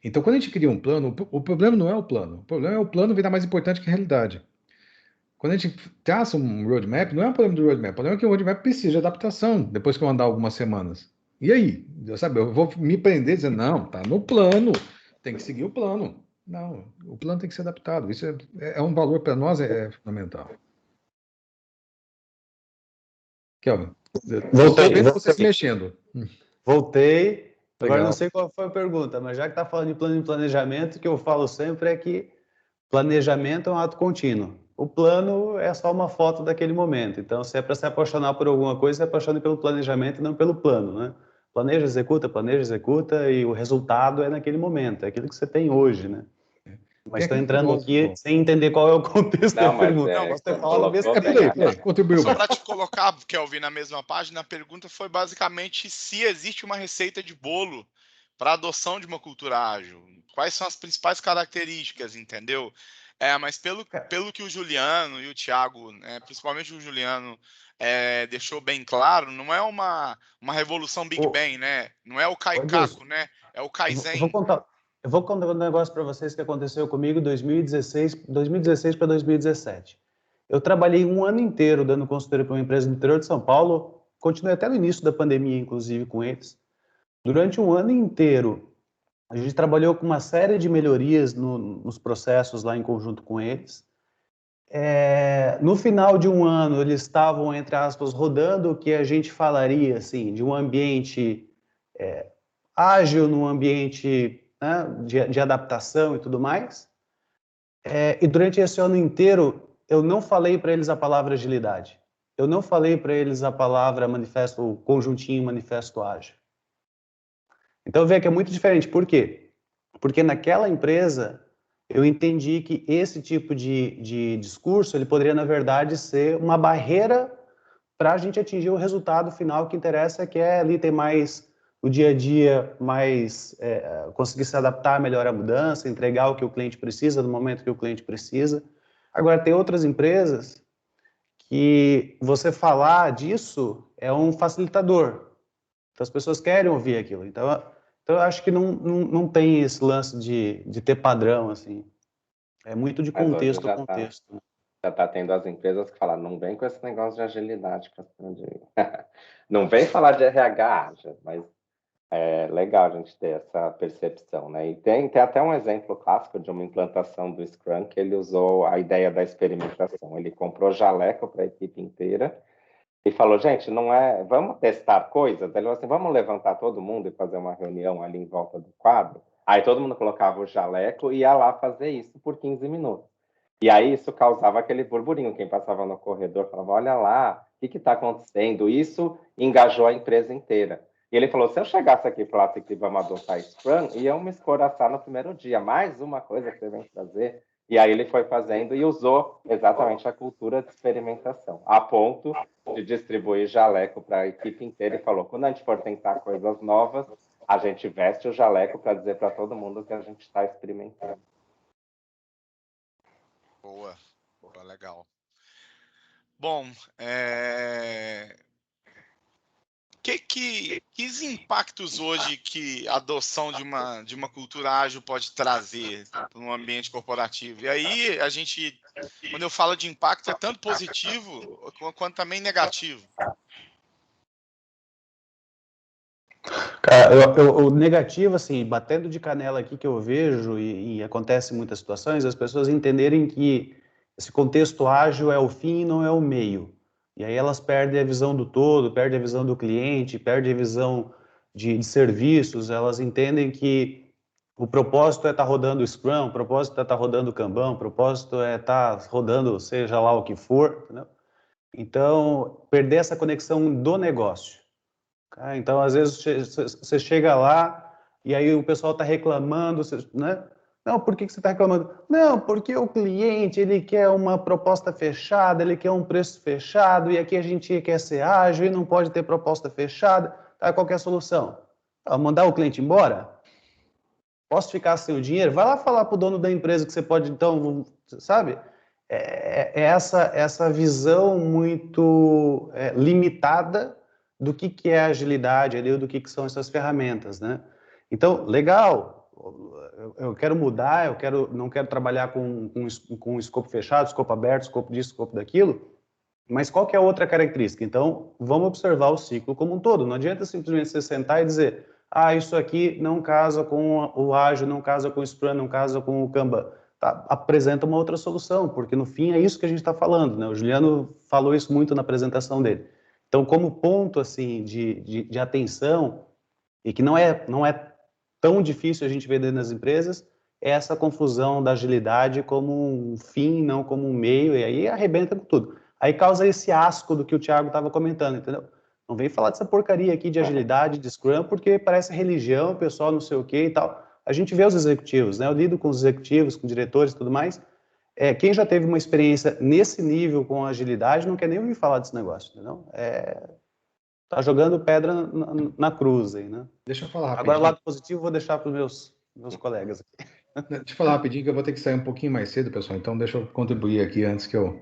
Então, quando a gente cria um plano, o problema não é o plano. O problema é o plano virar mais importante que a realidade. Quando a gente traça um roadmap, não é um problema do roadmap. O problema é que o roadmap precisa de adaptação depois que eu andar algumas semanas. E aí? Sabe, eu vou me prender dizendo, não, tá no plano, tem que seguir o plano. Não, o plano tem que ser adaptado. Isso é um valor para nós, é fundamental. Kelvin, Voltei. você se mexendo. Voltei. Agora Legal. não sei qual foi a pergunta, mas já que está falando de plano de planejamento, o que eu falo sempre é que planejamento é um ato contínuo. O plano é só uma foto daquele momento. Então, se é para se apaixonar por alguma coisa, se apaixone pelo planejamento e não pelo plano, né? Planeja, executa, e o resultado é naquele momento, é aquilo que você tem hoje, né? Mas estou entrando aqui sem entender qual é o contexto da pergunta. Não, posso ter falado colocou besteira. Contribuiu. Só para te colocar, Kelvin, na mesma página, a pergunta foi basicamente se existe uma receita de bolo para a adoção de uma cultura ágil. Quais são as principais características, entendeu? Mas pelo que o Juliano e o Thiago, principalmente o Juliano, deixou bem claro, não é uma revolução Big Bang, né? Não é o Kaikaku, né? É o Kaizen. Eu vou contar um negócio para vocês que aconteceu comigo em 2016 para 2017. Eu trabalhei um ano inteiro dando consultoria para uma empresa do interior de São Paulo, continuei até no início da pandemia, inclusive, com eles. Durante um ano inteiro, a gente trabalhou com uma série de melhorias nos processos lá em conjunto com eles. No final de um ano, eles estavam, entre aspas, rodando o que a gente falaria, assim, de um ambiente ágil, num ambiente, né, de adaptação e tudo mais. E durante esse ano inteiro, eu não falei para eles a palavra agilidade. Eu não falei para eles a palavra manifesto, o conjuntinho manifesto ágil. Então, vê que é muito diferente. Por quê? Porque naquela empresa, eu entendi que esse tipo de discurso, ele poderia, na verdade, ser uma barreira para a gente atingir o resultado final que interessa, que é ali ter mais o dia a dia, mais conseguir se adaptar melhor à mudança, entregar o que o cliente precisa no momento que o cliente precisa. Agora, tem outras empresas que você falar disso é um facilitador. Então, as pessoas querem ouvir aquilo. Então eu acho que não tem esse lance de ter padrão, assim. É muito de contexto a contexto. Já está tendo as empresas que falam, não vem com esse negócio de agilidade, não vem falar de RH ágil, mas é legal a gente ter essa percepção, né? E tem até um exemplo clássico de uma implantação do Scrum que ele usou a ideia da experimentação. Ele comprou jaleco para a equipe inteira e falou, gente, vamos testar coisas? Ele falou assim, vamos levantar todo mundo e fazer uma reunião ali em volta do quadro? Aí todo mundo colocava o jaleco e ia lá fazer isso por 15 minutos. E aí isso causava aquele burburinho. Quem passava no corredor falava, olha lá, o que está acontecendo? Isso engajou a empresa inteira. E ele falou, se eu chegasse aqui e falasse que vamos adotar Scrum, iam me escoraçar no primeiro dia. Mais uma coisa que você vem trazer. E aí ele foi fazendo e usou exatamente a cultura de experimentação, a ponto de distribuir jaleco para a equipe inteira e falou, quando a gente for tentar coisas novas, a gente veste o jaleco para dizer para todo mundo que a gente está experimentando. Boa, legal. Bom, que impactos hoje que a adoção de uma cultura ágil pode trazer para um ambiente corporativo? E aí, quando eu falo de impacto, é tanto positivo quanto também negativo. Cara, o negativo, assim, batendo de canela aqui que eu vejo, e acontece em muitas situações, as pessoas entenderem que esse contexto ágil é o fim e não é o meio. E aí elas perdem a visão do todo, perdem a visão do cliente, perdem a visão de serviços, elas entendem que o propósito é estar rodando o Scrum, o propósito é estar rodando o Kanban, o propósito é estar rodando seja lá o que for, entendeu? Então, perder essa conexão do negócio. Tá? Então, às vezes, você chega lá e aí o pessoal está reclamando, né? Não, por que você está reclamando? Não, porque o cliente, ele quer uma proposta fechada, ele quer um preço fechado, e aqui a gente quer ser ágil e não pode ter proposta fechada. Tá? Qual que é a solução? Mandar o cliente embora? Posso ficar sem o dinheiro? Vai lá falar para o dono da empresa que você pode, então, sabe? É essa visão muito limitada do que é agilidade ali, do que são essas ferramentas, né? Então, legal, eu quero mudar, não quero trabalhar com escopo fechado, escopo aberto, escopo disso, escopo daquilo, mas qual que é a outra característica? Então, vamos observar o ciclo como um todo. Não adianta simplesmente você sentar e dizer, isso aqui não casa com o ágil, não casa com o Scrum, não casa com o Kanban. Tá, apresenta uma outra solução, porque no fim é isso que a gente está falando, né? O Juliano falou isso muito na apresentação dele. Então, como ponto assim de atenção, e que não é tão difícil a gente ver dentro das empresas, é essa confusão da agilidade como um fim, não como um meio, e aí arrebenta com tudo. Aí causa esse asco do que o Thiago estava comentando, entendeu? Não vem falar dessa porcaria aqui de agilidade, de Scrum, porque parece religião, pessoal não sei o que e tal. A gente vê os executivos, né? Eu lido com os executivos, com diretores e tudo mais. Quem já teve uma experiência nesse nível com agilidade não quer nem ouvir falar desse negócio, entendeu? Tá jogando pedra na cruz aí, né? Deixa eu falar rapidinho. Agora, o lado positivo, vou deixar para os meus colegas aqui. Deixa eu falar rapidinho, que eu vou ter que sair um pouquinho mais cedo, pessoal. Então, deixa eu contribuir aqui antes que eu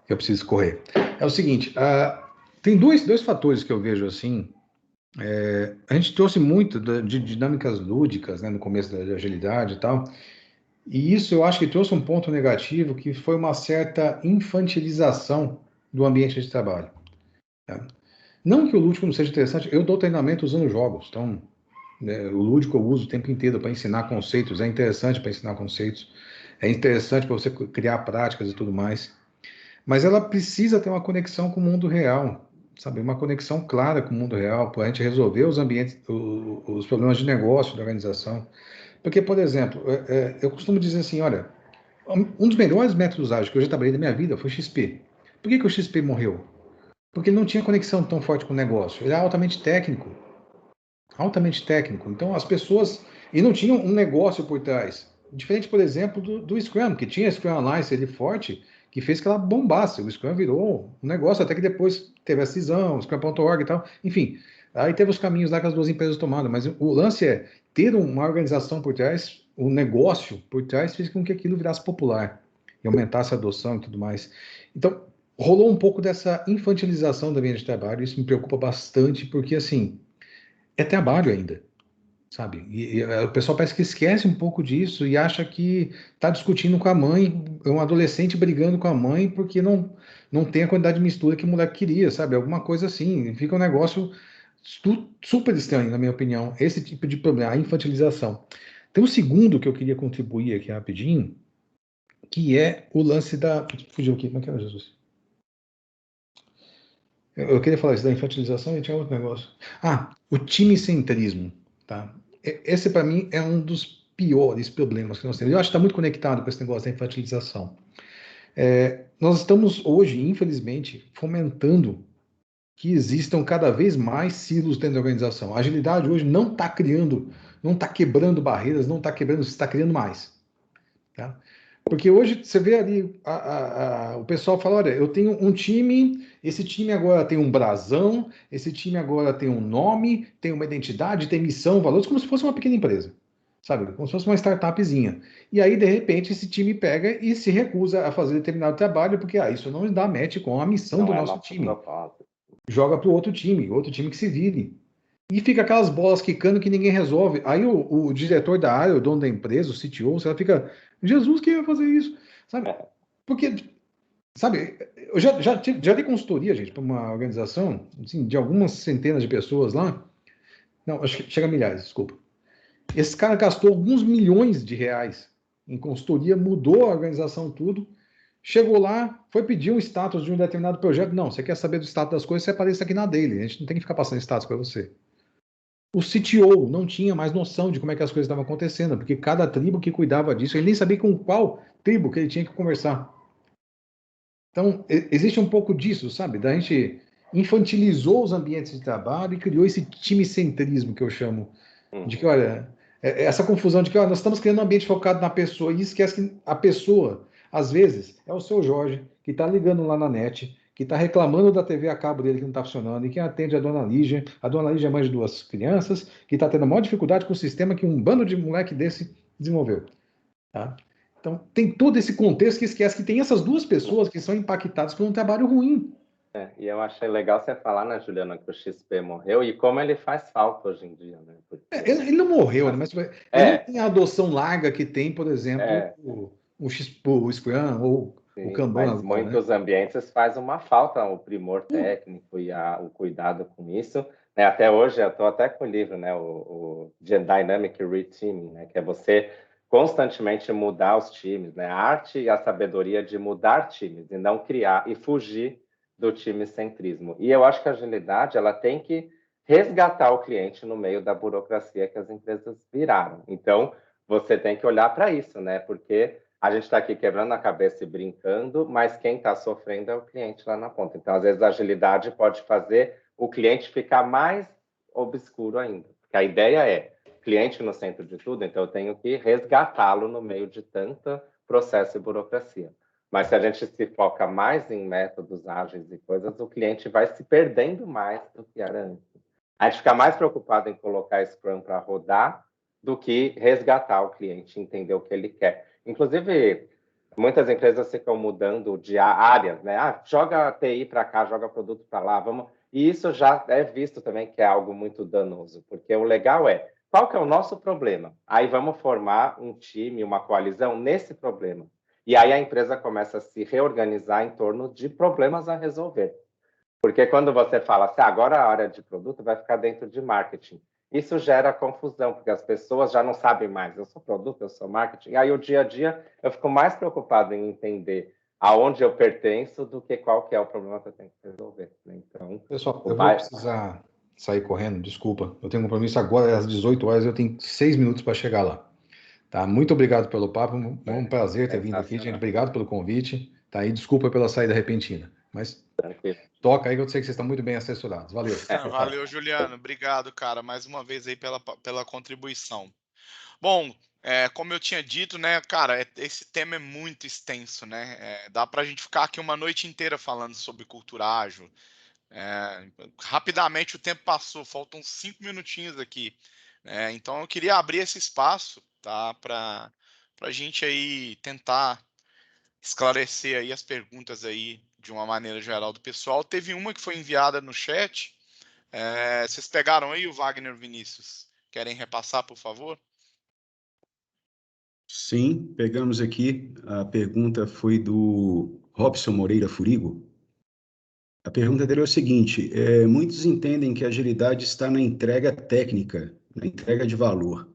preciso correr. É o seguinte, tem dois fatores que eu vejo assim. A gente trouxe muito de dinâmicas lúdicas, né, no começo da agilidade e tal. E isso eu acho que trouxe um ponto negativo, que foi uma certa infantilização do ambiente de trabalho. Tá? Não que o lúdico não seja interessante, eu dou treinamento usando jogos, então o lúdico eu uso o tempo inteiro para ensinar conceitos, é interessante para ensinar conceitos, é interessante para você criar práticas e tudo mais, mas ela precisa ter uma conexão com o mundo real, sabe? Uma conexão clara com o mundo real, para a gente resolver os ambientes, os problemas de negócio da organização. Porque, por exemplo, eu costumo dizer assim, olha, um dos melhores métodos ágeis que eu já trabalhei na minha vida foi o XP. Por que o XP morreu? Porque ele não tinha conexão tão forte com o negócio. Ele era altamente técnico. Altamente técnico. Então, as pessoas... E não tinham um negócio por trás. Diferente, por exemplo, do Scrum, que tinha Scrum Alliance ele forte, que fez que ela bombasse. O Scrum virou um negócio, até que depois teve a cisão, Scrum.org e tal. Enfim, aí teve os caminhos lá que as duas empresas tomaram. Mas o lance é ter uma organização por trás, um negócio por trás, fez com que aquilo virasse popular e aumentasse a adoção e tudo mais. Então, rolou um pouco dessa infantilização da linha de trabalho, isso me preocupa bastante, porque, assim, é trabalho ainda, sabe? E o pessoal parece que esquece um pouco disso e acha que está discutindo com a mãe, um adolescente brigando com a mãe porque não tem a quantidade de mistura que o moleque queria, sabe? Alguma coisa assim, fica um negócio super estranho, na minha opinião, esse tipo de problema, a infantilização. Tem um segundo que eu queria contribuir aqui rapidinho, que é o lance da... Fugiu aqui, como é que era, Jesus? Eu queria falar isso da infantilização e tinha outro negócio. O time-centrismo. Tá? Esse, para mim, é um dos piores problemas que nós temos. Eu acho que está muito conectado com esse negócio da infantilização. Nós estamos hoje, infelizmente, fomentando que existam cada vez mais silos dentro da organização. A agilidade hoje não está criando, não está quebrando barreiras, não está quebrando, está criando mais. Tá? Porque hoje você vê ali, o pessoal fala, olha, eu tenho um time, esse time agora tem um brasão, esse time agora tem um nome, tem uma identidade, tem missão, valores, como se fosse uma pequena empresa, sabe? Como se fosse uma startupzinha. E aí, de repente, esse time pega e se recusa a fazer determinado trabalho, porque isso não dá match com a missão do nosso time. Joga para o outro time que se vire. E fica aquelas bolas quicando que ninguém resolve. Aí o diretor da área, o dono da empresa, o CTO, você fica, Jesus, quem vai fazer isso? Sabe? Porque, sabe, eu já dei consultoria, gente, para uma organização, assim, de algumas centenas de pessoas lá. Não, acho que chega a milhares, desculpa. Esse cara gastou alguns milhões de reais em consultoria, mudou a organização, tudo. Chegou lá, foi pedir um status de um determinado projeto. Não, você quer saber do status das coisas, você apareça aqui na dele. A gente não tem que ficar passando status para você. O CTO não tinha mais noção de como é que as coisas estavam acontecendo, porque cada tribo que cuidava disso, ele nem sabia com qual tribo que ele tinha que conversar. Então, existe um pouco disso, sabe? Da gente infantilizou os ambientes de trabalho e criou esse time-centrismo que eu chamo. De que, olha, essa confusão de que olha, nós estamos criando um ambiente focado na pessoa e esquece que a pessoa, às vezes, é o seu Jorge, que está ligando lá na net, que está reclamando da TV a cabo dele que não está funcionando, e quem atende é a dona Lígia é mãe de 2 crianças, que está tendo a maior dificuldade com o sistema que um bando de moleque desse desenvolveu. Tá? Então, tem todo esse contexto que esquece que tem essas 2 pessoas que são impactadas por um trabalho ruim. E eu achei legal você falar, né, Juliana, que o XP morreu e como ele faz falta hoje em dia, né? Porque... Ele não morreu, né? Mas ele não tem a adoção larga que tem, por exemplo, o Scrum ou o Kanban. Mas muitos ambientes faz uma falta o primor técnico e o cuidado com isso. Né? Até hoje, eu estou até com o livro, né, o Dynamic Reteaming, né, que é você constantemente mudar os times, né? A arte e a sabedoria de mudar times e não criar e fugir do time-centrismo. E eu acho que a agilidade ela tem que resgatar o cliente no meio da burocracia que as empresas viraram. Então, você tem que olhar para isso, né? Porque a gente está aqui quebrando a cabeça e brincando, mas quem está sofrendo é o cliente lá na ponta. Então, às vezes, a agilidade pode fazer o cliente ficar mais obscuro ainda. Porque a ideia é cliente no centro de tudo, então eu tenho que resgatá-lo no meio de tanta processo e burocracia. Mas se a gente se foca mais em métodos ágeis e coisas, o cliente vai se perdendo mais do que era antes. A gente fica mais preocupado em colocar Scrum para rodar do que resgatar o cliente, entender o que ele quer. Inclusive, muitas empresas ficam mudando de áreas, né? Joga TI para cá, joga produto para lá, vamos. E isso já é visto também que é algo muito danoso, porque o legal é qual que é o nosso problema? Aí vamos formar um time, uma coalizão nesse problema. E aí a empresa começa a se reorganizar em torno de problemas a resolver. Porque quando você fala assim, agora a área de produto vai ficar dentro de marketing, isso gera confusão, porque as pessoas já não sabem mais, eu sou produto, eu sou marketing. E aí o dia a dia eu fico mais preocupado em entender aonde eu pertenço do que qual que é o problema que eu tenho que resolver. Então, pessoal, eu vou precisar sair correndo, desculpa. Eu tenho um compromisso agora às 18 horas, eu tenho 6 minutos para chegar lá. Tá? Muito obrigado pelo papo, um prazer ter vindo aqui, gente. Obrigado pelo convite. Tá? E desculpa pela saída repentina. Mas toca aí que eu sei que vocês estão muito bem assessorados. Valeu. Valeu, Juliano. Obrigado, cara, mais uma vez aí pela contribuição. Bom, como eu tinha dito, né, cara, esse tema é muito extenso, né? Dá para a gente ficar aqui uma noite inteira falando sobre cultura ágil. Rapidamente o tempo passou, faltam 5 minutinhos aqui. Então eu queria abrir esse espaço, tá, para a gente aí tentar esclarecer aí as perguntas aí de uma maneira geral do pessoal. Teve uma que foi enviada no chat. Vocês pegaram aí o Wagner Vinícius? Querem repassar, por favor? Sim, pegamos aqui. A pergunta foi do Robson Moreira Furigo. A pergunta dele é o seguinte: muitos entendem que a agilidade está na entrega técnica, na entrega de valor.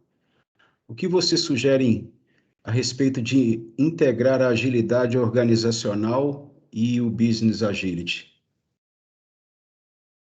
O que você sugere a respeito de integrar a agilidade organizacional e o business agility?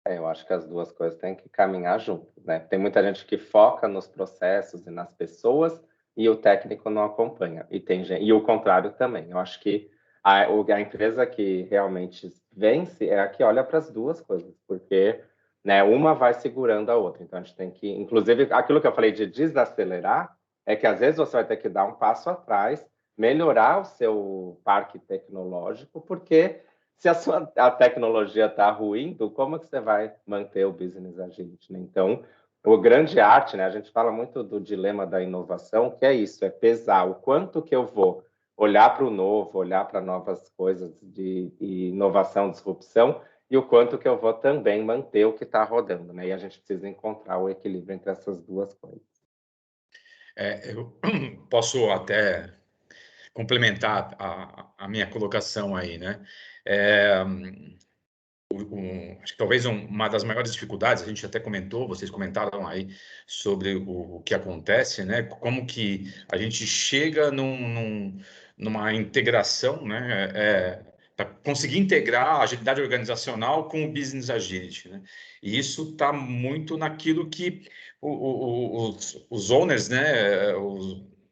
Eu acho que as duas coisas têm que caminhar juntas, né? Tem muita gente que foca nos processos e nas pessoas e o técnico não acompanha. E o contrário também. Eu acho que a empresa que realmente vence é a que olha para as duas coisas, porque, né, uma vai segurando a outra. Então, a gente tem que... Inclusive, aquilo que eu falei de desacelerar é que, às vezes, você vai ter que dar um passo atrás, melhorar o seu parque tecnológico, porque se a tecnologia está ruindo, como que você vai manter o business agility? Né? Então, o grande arte, né? A gente fala muito do dilema da inovação, que é isso, é pesar o quanto que eu vou olhar para o novo, olhar para novas coisas de inovação, disrupção, e o quanto que eu vou também manter o que está rodando, né? E a gente precisa encontrar o equilíbrio entre essas duas coisas. Eu posso até complementar a minha colocação aí, né? Acho que talvez uma das maiores dificuldades, a gente até comentou, vocês comentaram aí sobre o que acontece, né? Como que a gente chega numa integração, né? Para conseguir integrar a agilidade organizacional com o business agility, né? E isso está muito naquilo que os owners, né?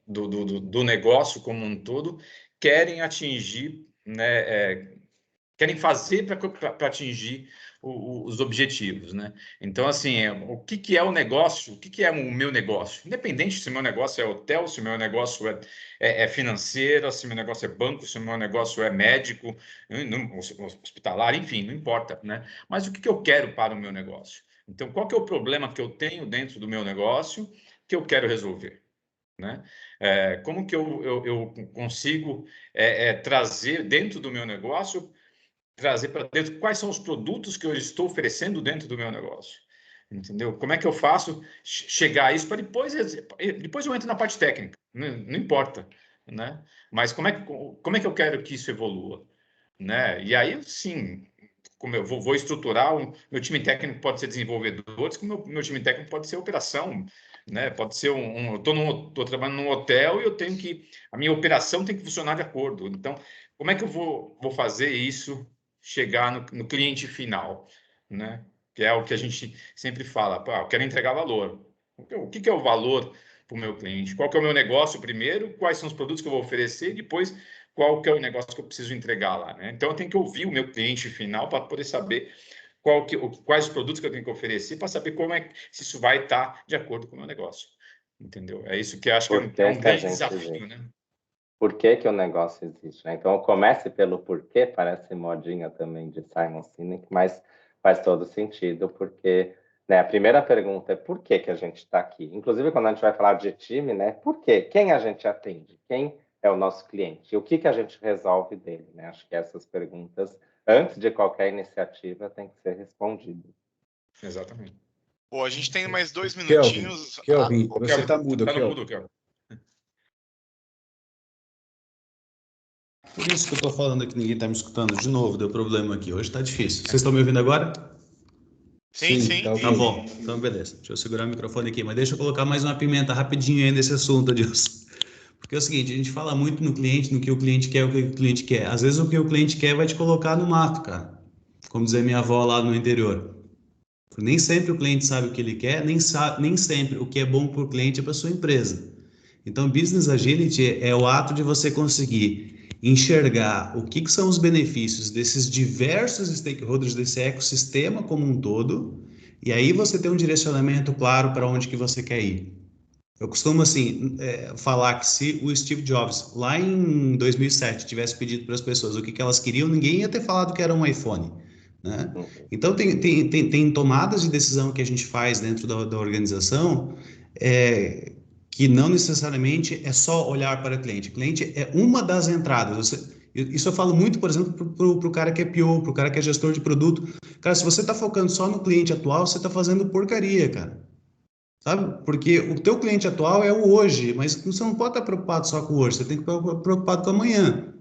Do negócio como um todo querem atingir, né? querem fazer para atingir os objetivos, né? Então, assim, o que é o negócio? O que é o meu negócio? Independente se o meu negócio é hotel, se o meu negócio é financeiro, se o meu negócio é banco, se o meu negócio é médico, hospitalar, enfim, não importa, né? Mas o que eu quero para o meu negócio? Então, qual que é o problema que eu tenho dentro do meu negócio que eu quero resolver? Né? Como que eu consigo trazer dentro do meu negócio, trazer para dentro quais são os produtos que eu estou oferecendo dentro do meu negócio? Entendeu? Como é que eu faço chegar a isso para depois eu entro na parte técnica, não importa, né? Mas como é que eu quero que isso evolua? Né? E aí, sim, como eu vou estruturar, meu time técnico pode ser desenvolvedores, como meu time técnico pode ser operação, né? Pode ser eu estou trabalhando num hotel e a minha operação tem que funcionar de acordo. Então, como é que eu vou fazer isso chegar no cliente final, né? Que é o que a gente sempre fala, eu quero entregar valor. O que é o valor para o meu cliente? Qual que é o meu negócio primeiro? Quais são os produtos que eu vou oferecer? E depois, qual que é o negócio que eu preciso entregar lá, né? Então, eu tenho que ouvir o meu cliente final para poder saber quais os produtos que eu tenho que oferecer, para saber se isso vai estar de acordo com o meu negócio. Entendeu? É isso que eu acho que é um grande desafio, né? Por que o negócio existe, né? Então, comece pelo porquê, parece modinha também de Simon Sinek, mas faz todo sentido, porque, né, a primeira pergunta é por que a gente está aqui? Inclusive, quando a gente vai falar de time, né? Por quê? Quem a gente atende? Quem é o nosso cliente? E o que a gente resolve dele, né? Acho que essas perguntas, antes de qualquer iniciativa, têm que ser respondidas. Exatamente. Pô, a gente tem mais 2 minutinhos. Kelvin, você está mudo, Tá no Kelvin. mudo, Kelvin. Por isso que eu estou falando aqui, ninguém está me escutando. De novo, deu problema aqui. Hoje está difícil. Vocês estão me ouvindo agora? Sim. Tá bom. Então, beleza. Deixa eu segurar o microfone aqui. Mas deixa eu colocar mais uma pimenta rapidinho aí nesse assunto, Adilson. Porque é o seguinte, a gente fala muito no cliente, no que o cliente quer, o que o cliente quer. Às vezes o que o cliente quer vai te colocar no mato, cara. Como dizia minha avó lá no interior. Nem sempre o cliente sabe o que ele quer, nem sempre o que é bom para o cliente é para sua empresa. Então, Business Agility é o ato de você conseguir enxergar o que são os benefícios desses diversos stakeholders desse ecossistema como um todo, e aí você tem um direcionamento claro para onde que você quer ir. Eu costumo, assim, falar que se o Steve Jobs, lá em 2007, tivesse pedido para as pessoas o que elas queriam, ninguém ia ter falado que era um iPhone, né? Então, tem tomadas de decisão que a gente faz dentro da organização que não necessariamente é só olhar para o cliente. O cliente é uma das entradas. Isso eu falo muito, por exemplo, para o cara que é PO, para o cara que é gestor de produto. Cara, se você está focando só no cliente atual, você está fazendo porcaria, cara. Sabe? Porque o teu cliente atual é o hoje, mas você não pode estar preocupado só com o hoje, você tem que estar preocupado com o amanhã.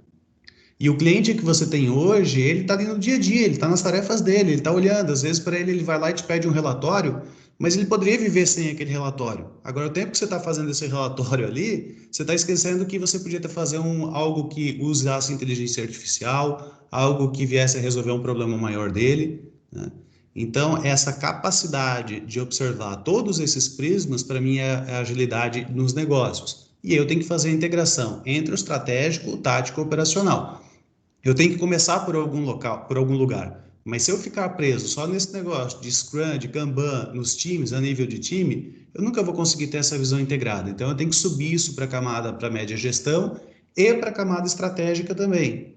E o cliente que você tem hoje, ele está ali no dia a dia, ele está nas tarefas dele, ele está olhando, às vezes para ele vai lá e te pede um relatório, mas ele poderia viver sem aquele relatório. Agora, o tempo que você está fazendo esse relatório ali, você está esquecendo que você podia fazer algo que usasse inteligência artificial, algo que viesse a resolver um problema maior dele, né? Então, essa capacidade de observar todos esses prismas, para mim, é a agilidade nos negócios. E aí eu tenho que fazer a integração entre o estratégico, o tático e o operacional. Eu tenho que começar por algum local, por algum lugar. Mas se eu ficar preso só nesse negócio de Scrum, de Kanban, nos times, a nível de time, eu nunca vou conseguir ter essa visão integrada. Então, eu tenho que subir isso para a camada, para a média gestão e para a camada estratégica também.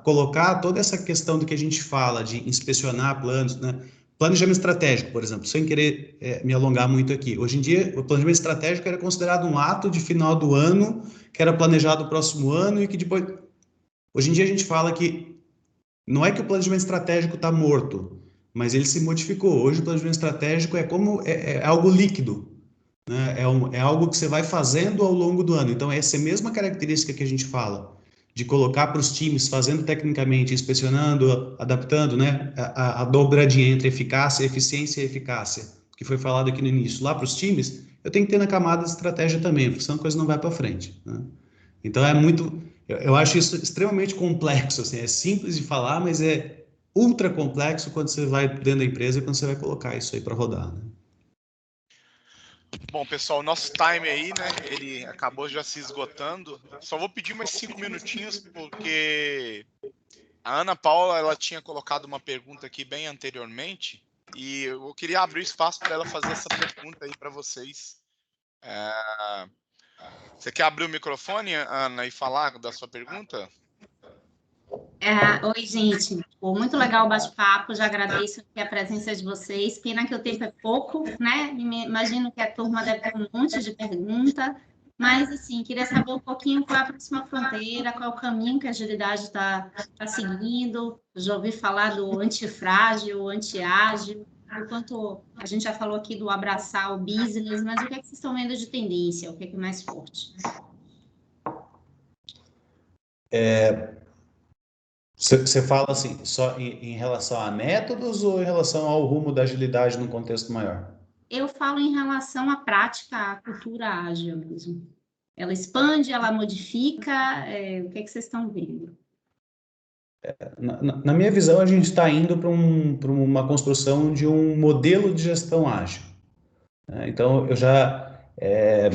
Colocar toda essa questão do que a gente fala de inspecionar planos, né? Planejamento estratégico, por exemplo, sem querer me alongar muito aqui. Hoje em dia, o planejamento estratégico era considerado um ato de final do ano, que era planejado o próximo ano e que depois... Hoje em dia a gente fala que não é que o planejamento estratégico está morto, mas ele se modificou. Hoje o planejamento estratégico é algo líquido, né? É algo que você vai fazendo ao longo do ano. Então, essa é a mesma característica que a gente fala, de colocar para os times, fazendo tecnicamente, inspecionando, adaptando, né? A dobradinha entre eficácia, eficiência e eficácia, que foi falado aqui no início. Lá para os times, eu tenho que ter na camada de estratégia também, porque senão a coisa não vai para frente, né? Então, eu acho isso extremamente complexo, assim, é simples de falar, mas é ultra complexo quando você vai dentro da empresa e quando você vai colocar isso aí para rodar, né? Bom, pessoal, nosso time aí, né? Ele acabou já se esgotando. Só vou pedir mais 5 minutinhos, porque A Ana Paula, ela tinha colocado uma pergunta aqui bem anteriormente, e eu queria abrir espaço para ela fazer essa pergunta aí para vocês. Você quer abrir o microfone, Ana, e falar da sua pergunta? Oi, gente. Muito legal o bate-papo. Já agradeço aqui a presença de vocês. Pena que o tempo é pouco, né? Imagino que a turma deve ter um monte de pergunta. Mas, assim, queria saber um pouquinho qual é a próxima fronteira, qual é o caminho que a agilidade está seguindo. Eu já ouvi falar do antifrágil, antiágil. Enquanto a gente já falou aqui do abraçar o business, mas o que é que vocês estão vendo de tendência? O que é mais forte? Você fala assim, só em relação a métodos ou em relação ao rumo da agilidade no contexto maior? Eu falo em relação à prática, à cultura ágil mesmo. Ela expande, ela modifica, o que é que vocês estão vendo? Na minha visão, a gente está indo para uma construção de um modelo de gestão ágil. Então, é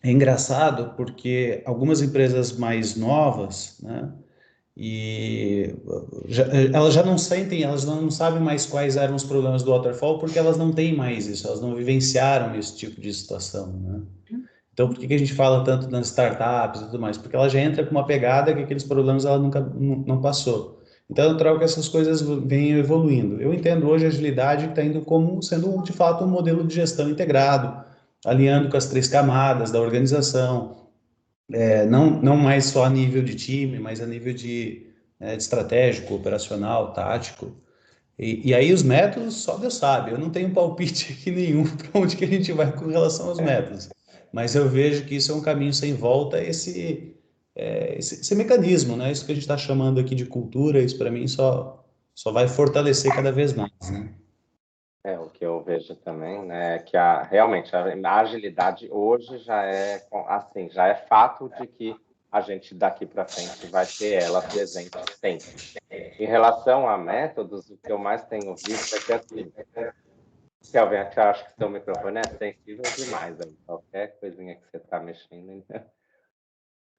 engraçado porque algumas empresas mais novas, né, elas já não sentem, elas não sabem mais quais eram os problemas do waterfall porque elas não têm mais isso, elas não vivenciaram esse tipo de situação, né? Então, por que a gente fala tanto nas startups e tudo mais? Porque ela já entra com uma pegada que aqueles problemas ela nunca não passou. Então, eu trago que essas coisas venham evoluindo. Eu entendo hoje a agilidade está indo como sendo, de fato, um modelo de gestão integrado, alinhando com as 3 camadas da organização, não mais só a nível de time, mas a nível de estratégico, operacional, tático. E aí os métodos, só Deus sabe, eu não tenho palpite aqui nenhum para onde que a gente vai com relação aos métodos. Mas eu vejo que isso é um caminho sem volta, esse mecanismo, né? Isso que a gente está chamando aqui de cultura, isso para mim só vai fortalecer cada vez mais, né? O que eu vejo também, né, é que realmente a agilidade hoje já é assim, já é fato de que a gente daqui para frente vai ter ela presente sempre. Em relação a métodos, o que eu mais tenho visto é que assim, Kelvin, eu acho que seu microfone é sensível demais aí. Qualquer coisinha que você está mexendo. Né?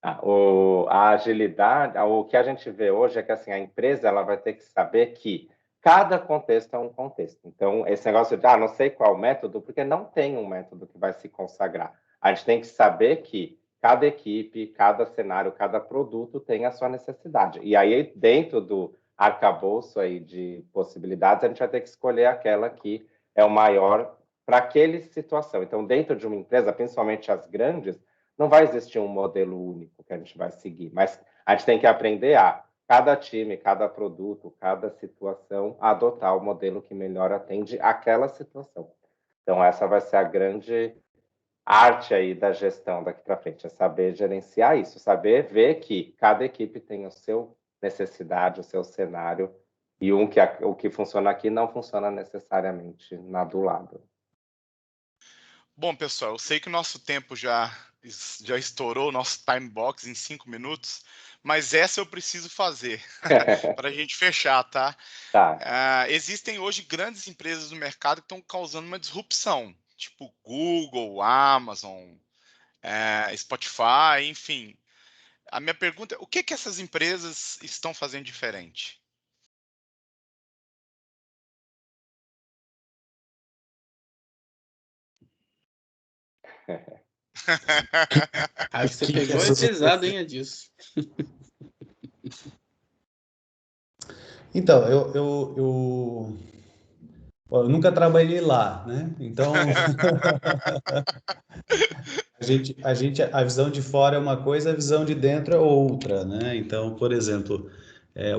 A agilidade, o que a gente vê hoje é que assim, a empresa ela vai ter que saber que cada contexto é um contexto. Então, esse negócio de, não sei qual método, porque não tem um método que vai se consagrar. A gente tem que saber que cada equipe, cada cenário, cada produto tem a sua necessidade. E aí, dentro do arcabouço aí de possibilidades, a gente vai ter que escolher aquela que é o maior para aquela situação. Então, dentro de uma empresa, principalmente as grandes, não vai existir um modelo único que a gente vai seguir, mas a gente tem que aprender cada time, cada produto, cada situação, adotar o modelo que melhor atende aquela situação. Então, essa vai ser a grande arte aí da gestão daqui para frente, é saber gerenciar isso, saber ver que cada equipe tem a sua necessidade, o seu cenário, e o que funciona aqui não funciona necessariamente na do lado. Bom, pessoal, eu sei que o nosso tempo já estourou, o nosso time box em 5 minutos, mas essa eu preciso fazer para a gente fechar, tá? Existem hoje grandes empresas no mercado que estão causando uma disrupção, tipo Google, Amazon, Spotify, enfim. A minha pergunta é, o que essas empresas estão fazendo diferente? Acho que você pegou pesado, hein, Adilson? Então, eu nunca trabalhei lá, né? Então, a visão de fora é uma coisa, a visão de dentro é outra, né? Então, por exemplo,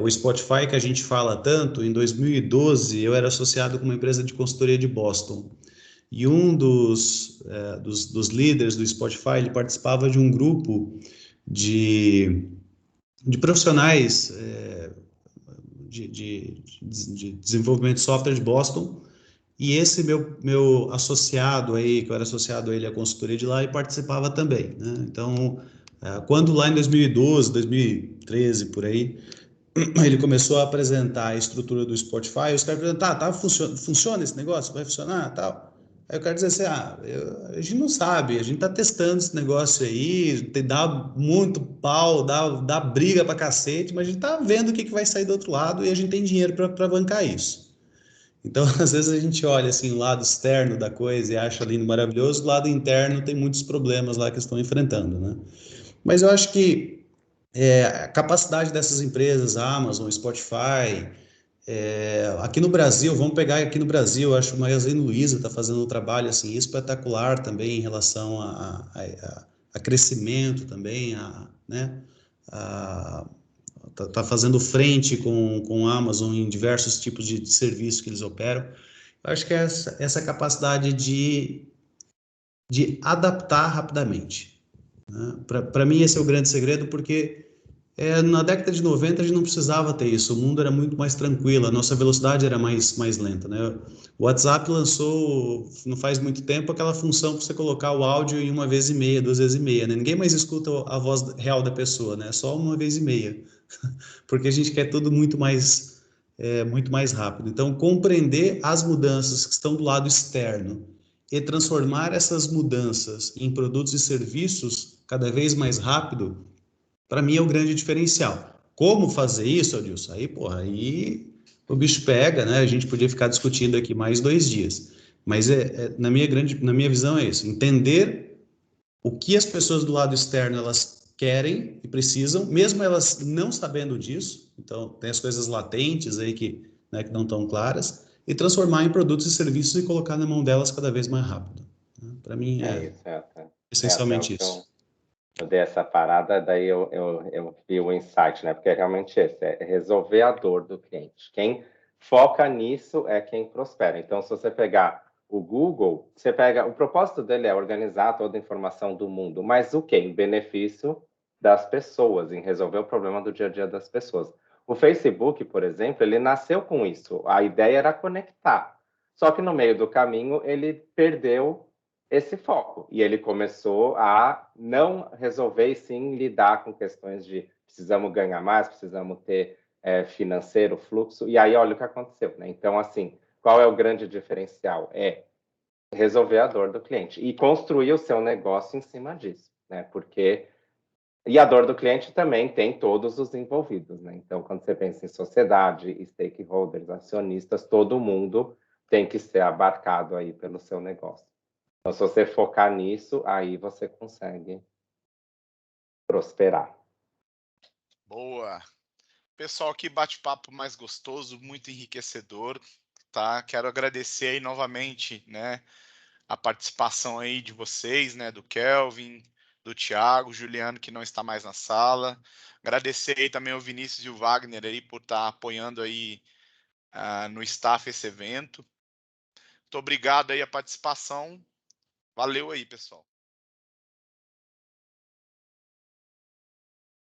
o Spotify que a gente fala tanto, em 2012 eu era associado com uma empresa de consultoria de Boston. E um dos líderes do Spotify, ele participava de um grupo de profissionais de desenvolvimento de software de Boston, e esse meu associado aí, que eu era associado a ele à consultoria de lá, e participava também, né? Então, quando lá em 2012, 2013, por aí, ele começou a apresentar a estrutura do Spotify, os caras perguntaram, funciona esse negócio? Vai funcionar? Tal. Aí eu quero dizer assim, a gente não sabe, a gente está testando esse negócio aí, dá muito pau, dá briga pra cacete, mas a gente está vendo o que vai sair do outro lado e a gente tem dinheiro para bancar isso. Então, às vezes a gente olha assim o lado externo da coisa e acha lindo, maravilhoso, o lado interno tem muitos problemas lá que estão enfrentando, né? Mas eu acho que a capacidade dessas empresas, Amazon, Spotify, aqui no Brasil, vamos pegar aqui no Brasil, eu acho que o Magazine Luiza está fazendo um trabalho assim, espetacular também em relação a crescimento também, né? Tá fazendo frente com a Amazon em diversos tipos de serviços que eles operam. Eu acho que é essa capacidade de adaptar rapidamente, né? Para mim, esse é o grande segredo, porque na década de 90 a gente não precisava ter isso, o mundo era muito mais tranquilo, a nossa velocidade era mais lenta, né? O WhatsApp lançou, não faz muito tempo, aquela função para você colocar o áudio em 1,5, 2,5, né? Ninguém mais escuta a voz real da pessoa, né? Só 1,5, porque a gente quer tudo muito mais rápido. Então, compreender as mudanças que estão do lado externo e transformar essas mudanças em produtos e serviços cada vez mais rápido, para mim é o grande diferencial. Como fazer isso, Adilson? Aí o bicho pega, né? A gente podia ficar discutindo aqui mais 2 dias. Mas na minha visão é isso, entender o que as pessoas do lado externo elas querem e precisam, mesmo elas não sabendo disso. Então, tem as coisas latentes aí que, né, que não estão claras, e transformar em produtos e serviços e colocar na mão delas cada vez mais rápido. Para mim Isso, até essencialmente o que isso. eu dei essa parada, daí eu vi o insight, né? Porque é realmente esse, é resolver a dor do cliente. Quem foca nisso é quem prospera. Então, se você pegar o Google, você pega, o propósito dele é organizar toda a informação do mundo, mas o quê? Em benefício das pessoas, em resolver o problema do dia a dia das pessoas. O Facebook, por exemplo, ele nasceu com isso. A ideia era conectar. Só que no meio do caminho ele perdeu esse foco. E ele começou a não resolver e sim lidar com questões de precisamos ganhar mais, precisamos ter financeiro, fluxo. E aí, olha o que aconteceu, né? Então, assim, qual é o grande diferencial? É resolver a dor do cliente e construir o seu negócio em cima disso, né? Porque... E a dor do cliente também tem todos os envolvidos, né? Então, quando você pensa em sociedade, stakeholders, acionistas, todo mundo tem que ser abarcado aí pelo seu negócio. Então, se você focar nisso, aí você consegue prosperar. Boa. Pessoal, que bate-papo mais gostoso, muito enriquecedor, tá? Quero agradecer aí novamente, né, a participação aí de vocês, né, do Kelvin, do Thiago, Juliano, que não está mais na sala. Agradecer aí também ao Vinícius e o Wagner aí por estar apoiando aí no staff esse evento. Muito obrigado aí a participação. Valeu aí, pessoal.